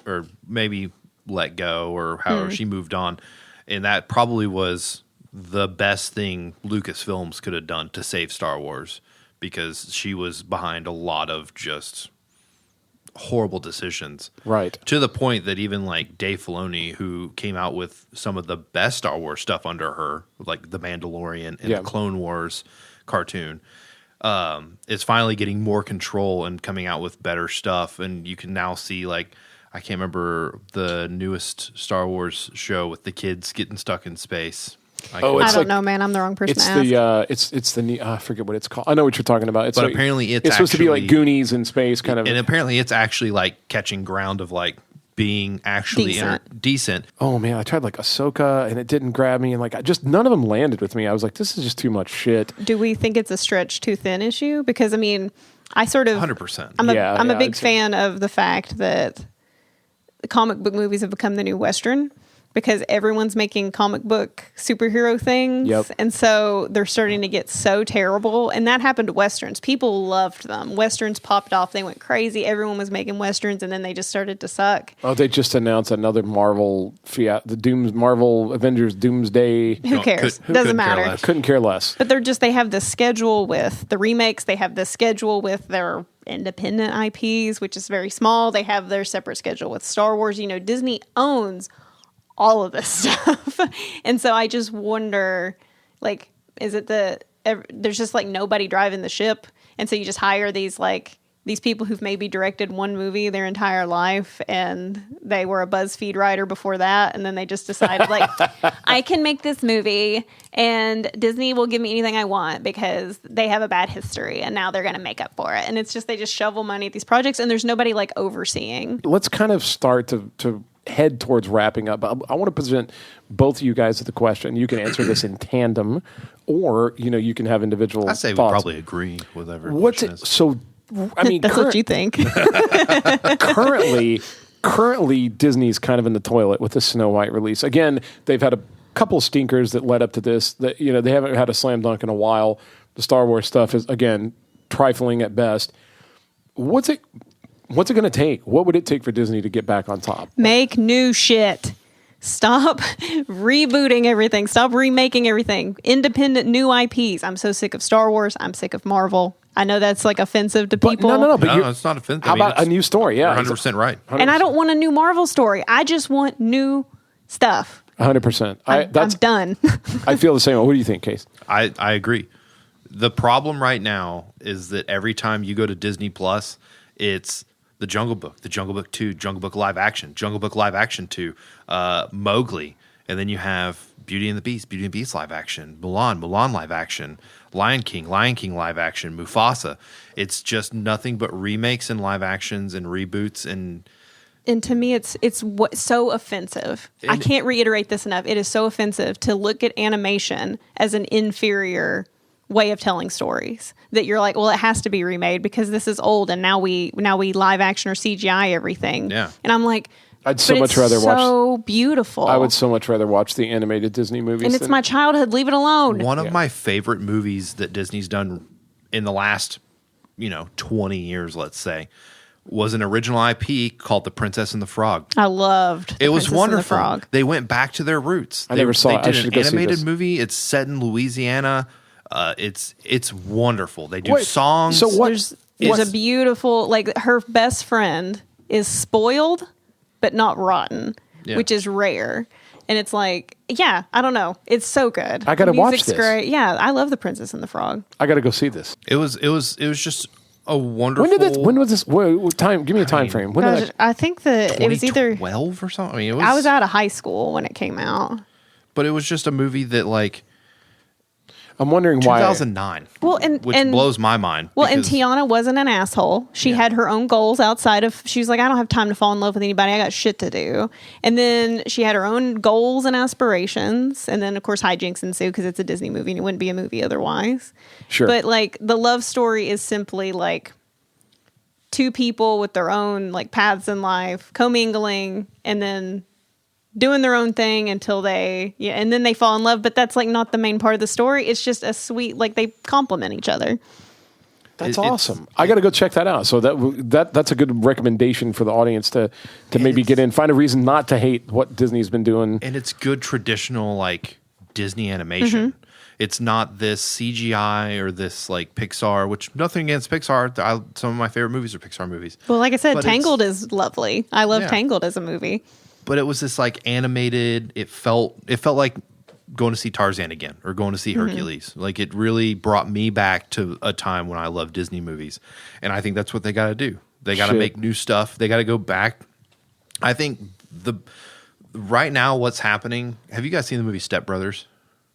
Speaker 1: or maybe let go or however she moved on. And that probably was the best thing Lucasfilms could have done to save Star Wars, because she was behind a lot of just horrible decisions.
Speaker 4: Right.
Speaker 1: To the point that even like Dave Filoni, who came out with some of the best Star Wars stuff under her, like The Mandalorian and the Clone Wars cartoon, is finally getting more control and coming out with better stuff. And you can now see, like, I can't remember the newest Star Wars show with the kids getting stuck in space.
Speaker 2: I don't know, man. I'm the wrong person
Speaker 4: it's
Speaker 2: to ask.
Speaker 4: It's the I forget what it's called. I know what you're talking about. It's
Speaker 1: but
Speaker 4: like,
Speaker 1: apparently it's
Speaker 4: supposed to be like Goonies in space, kind of.
Speaker 1: And apparently it's actually like catching ground of like being actually decent.
Speaker 4: Oh man, I tried like Ahsoka and it didn't grab me, and like just none of them landed with me. I was like, this is just too much shit.
Speaker 2: Do we think it's a stretch too thin issue? Because I mean, I sort of
Speaker 1: 100%.
Speaker 2: I'm a big fan of the fact that comic book movies have become the new Western. Because everyone's making comic book superhero things.
Speaker 4: Yep.
Speaker 2: And so they're starting to get so terrible. And that happened to Westerns. People loved them. Westerns popped off. They went crazy. Everyone was making Westerns, and then they just started to suck.
Speaker 4: Oh, they just announced another Marvel Marvel Avengers Doomsday.
Speaker 2: Who cares? Doesn't matter.
Speaker 4: Couldn't care less.
Speaker 2: But they have the schedule with the remakes. They have the schedule with their independent IPs, which is very small. They have their separate schedule with Star Wars. You know, Disney owns all of this stuff. And so I just wonder, like, is it there's just like nobody driving the ship, and so you just hire these people who've maybe directed one movie their entire life, and they were a BuzzFeed writer before that, and then they just decided, like, I can make this movie and Disney will give me anything I want because they have a bad history, and now they're going to make up for it. And it's just they just shovel money at these projects, and there's nobody like overseeing.
Speaker 4: Let's kind of start to head towards wrapping up. I want to present both of you guys with the question. You can answer this in tandem, or you can have individual
Speaker 1: I say
Speaker 4: thoughts.
Speaker 1: we probably agree with every
Speaker 4: What's
Speaker 1: question
Speaker 4: it? So, I mean,
Speaker 2: that's what you think.
Speaker 4: currently, Disney's kind of in the toilet with the Snow White release. Again, they've had a couple stinkers that led up to this. That they haven't had a slam dunk in a while. The Star Wars stuff is, again, trifling at best. What's it going to take? What would it take for Disney to get back on top?
Speaker 2: Make new shit. Stop rebooting everything. Stop remaking everything. Independent new IPs. I'm so sick of Star Wars. I'm sick of Marvel. I know that's like offensive to people.
Speaker 4: No,
Speaker 1: it's not offensive.
Speaker 4: How about a new story? Yeah,
Speaker 1: 100% right.
Speaker 4: 100%.
Speaker 2: And I don't want a new Marvel story. I just want new stuff.
Speaker 4: 100%.
Speaker 2: I'm done.
Speaker 4: I feel the same. What do you think, Case?
Speaker 1: I agree. The problem right now is that every time you go to Disney Plus, it's The Jungle Book, The Jungle Book 2, Jungle Book Live Action, Jungle Book Live Action 2, Mowgli, and then you have Beauty and the Beast live action, Mulan live action, Lion King live action, Mufasa. It's just nothing but remakes and live actions and reboots and
Speaker 2: to me, it's so offensive. I can't reiterate this enough. It is so offensive to look at animation as an inferior way of telling stories, that you're like, well, it has to be remade because this is old, and now we live action or CGI everything.
Speaker 1: Yeah.
Speaker 2: And I'm like,
Speaker 4: I'd so much rather watch.
Speaker 2: So beautiful.
Speaker 4: I would so much rather watch the animated Disney movies.
Speaker 2: And it's my childhood. Leave it alone.
Speaker 1: One of my favorite movies that Disney's done in the last, 20 years, let's say, was an original IP called The Princess and the Frog.
Speaker 2: I loved
Speaker 1: it. Was
Speaker 2: Princess
Speaker 1: wonderful.
Speaker 2: And the Frog.
Speaker 1: They went back to their roots.
Speaker 4: I never saw it.
Speaker 1: They did an animated movie. It's set in Louisiana. It's wonderful. They do songs.
Speaker 4: So what?
Speaker 2: There's a beautiful, like, her best friend is spoiled but not rotten, which is rare. And it's like, yeah, I don't know. It's so good.
Speaker 4: I got to watch this.
Speaker 2: Great. Yeah, I love The Princess and the Frog.
Speaker 4: I got to go see this.
Speaker 1: It was just a wonderful.
Speaker 4: When was this? Time? Give me a time frame. When did
Speaker 2: I think that it was either
Speaker 1: 12 or something. I mean,
Speaker 2: I was out of high school when it came out.
Speaker 1: But it was just a movie that, like,
Speaker 4: I'm wondering why
Speaker 1: 2009.
Speaker 2: Well,
Speaker 1: which blows my mind.
Speaker 2: Well, and Tiana wasn't an asshole. She had her own goals outside of. She was like, I don't have time to fall in love with anybody. I got shit to do. And then she had her own goals and aspirations. And then, of course, hijinks ensue because it's a Disney movie and it wouldn't be a movie otherwise.
Speaker 4: Sure.
Speaker 2: But like the love story is simply like two people with their own like paths in life commingling and then doing their own thing until and then they fall in love, but that's like not the main part of the story. It's just a sweet, like, they complement each other.
Speaker 4: That's awesome. I got to go check that out. So that's a good recommendation for the audience to maybe get in, find a reason not to hate what Disney's been doing.
Speaker 1: And it's good traditional, like, Disney animation. It's not this CGI or this like Pixar, which nothing against Pixar. Some of my favorite movies are Pixar movies.
Speaker 2: Well, like I said,
Speaker 1: But
Speaker 2: Tangled is lovely. I love
Speaker 1: Yeah.
Speaker 2: Tangled as a movie.
Speaker 1: But it was this like animated. It felt like going to see Tarzan again or going to see Hercules. Like it really brought me back to a time when I loved Disney movies, and I think that's what they got to do. They got to make new stuff. They got to go back. I think right now what's happening. Have you guys seen the movie Step Brothers?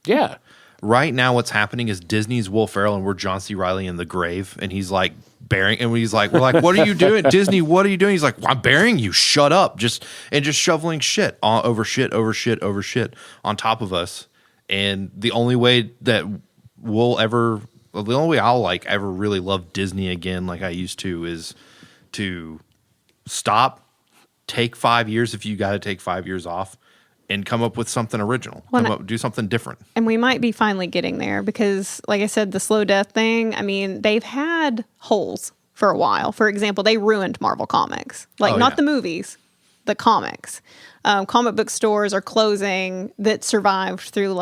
Speaker 4: Yeah.
Speaker 1: Right now, what's happening is Disney's Will Ferrell and we're John C. Reilly in the grave, and he's like burying, and we're like, what are you doing, Disney? What are you doing? He's like, well, I'm burying you. Shut up! Just shoveling shit over shit on top of us. And the only way that the only way I'll like ever really love Disney again, like I used to, is to stop, take 5 years if you got to take 5 years off, and come up with something original. Do something different.
Speaker 2: And we might be finally getting there because, like I said, the slow death thing, I mean, they've had holes for a while. For example, they ruined Marvel Comics. Not the movies, the comics. Comic book stores are closing that survived through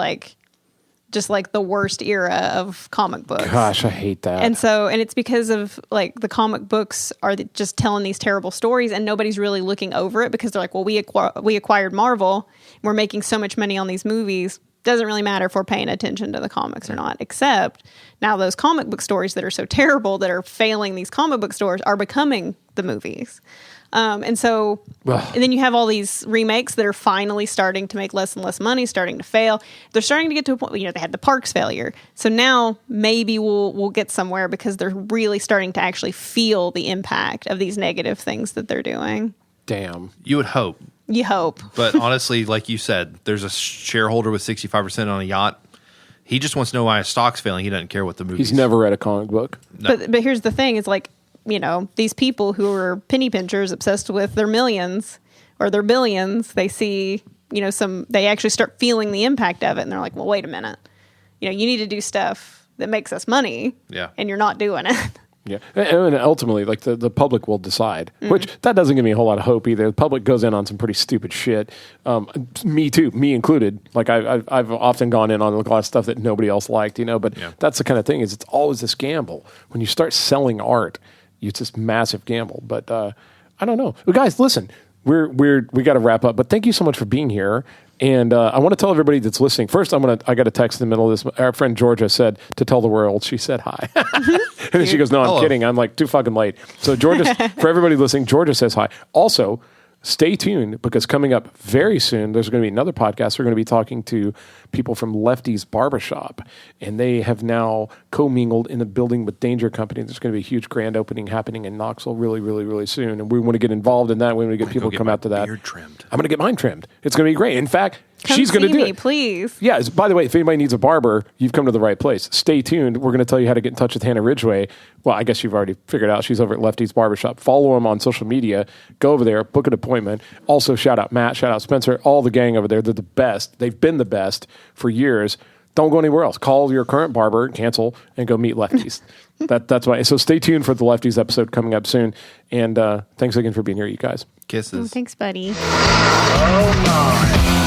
Speaker 2: just the worst era of comic books.
Speaker 4: Gosh, I hate that.
Speaker 2: And it's because of the comic books are just telling these terrible stories, and nobody's really looking over it because they're like, well, we acquired Marvel. We're making so much money on these movies. Doesn't really matter if we're paying attention to the comics or not, except now those comic book stories that are so terrible that are failing these comic book stores are becoming the movies. And then you have all these remakes that are finally starting to make less and less money, starting to fail. They're starting to get to a point, they had the Parks failure. So now maybe we'll get somewhere because they're really starting to actually feel the impact of these negative things that they're doing.
Speaker 4: Damn.
Speaker 1: You would hope.
Speaker 2: You hope.
Speaker 1: But honestly, like you said, there's a shareholder with 65% on a yacht. He just wants to know why his stock's failing. He doesn't care what the movie is.
Speaker 4: He's never read a comic book.
Speaker 1: No.
Speaker 2: But here's the thing. It's these people who are penny pinchers obsessed with their millions or their billions, they see, they actually start feeling the impact of it. And they're like, well, wait a minute. You need to do stuff that makes us money.
Speaker 1: Yeah.
Speaker 2: And you're not doing it.
Speaker 4: Yeah, and ultimately, the public will decide, which that doesn't give me a whole lot of hope either. The public goes in on some pretty stupid shit. Me too, me included. I've often gone in on a lot of stuff that nobody else liked, But that's the kind of thing it's always this gamble. When you start selling art, it's this massive gamble. But I don't know, well, guys. Listen, we got to wrap up. But thank you so much for being here. And I want to tell everybody that's listening. First, I got a text in the middle of this. Our friend Georgia said to tell the world. She said hi, and then she goes, "No, I'm
Speaker 1: Hello.
Speaker 4: kidding. I'm too fucking late." So Georgia, for everybody listening, Georgia says hi. Also, stay tuned because coming up very soon, there's going to be another podcast. We're going to be talking to people from Lefty's Barbershop, and they have now commingled in a building with Danger Company. There's going to be a huge grand opening happening in Knoxville really, really, really soon, and we want to get involved in that. We want to get people to come out to that.
Speaker 1: Beard trimmed.
Speaker 4: I'm going to get mine trimmed. It's going to be great. In fact, she's going to do it.
Speaker 2: Please.
Speaker 4: Yeah. By the way, if anybody needs a barber, you've come to the right place. Stay tuned. We're going to tell you how to get in touch with Hannah Ridgeway. Well, I guess you've already figured out. She's over at Lefty's Barbershop. Follow them on social media. Go over there. Book an appointment. Also, shout out Matt. Shout out Spencer. All the gang over there. They're the best. They've been the best for years. Don't go anywhere else. Call your current barber, cancel, and go meet Lefty's. That's why. So stay tuned for the Lefty's episode coming up soon. And thanks again for being here, you guys.
Speaker 1: Kisses.
Speaker 2: Thanks, buddy.
Speaker 5: Oh, my.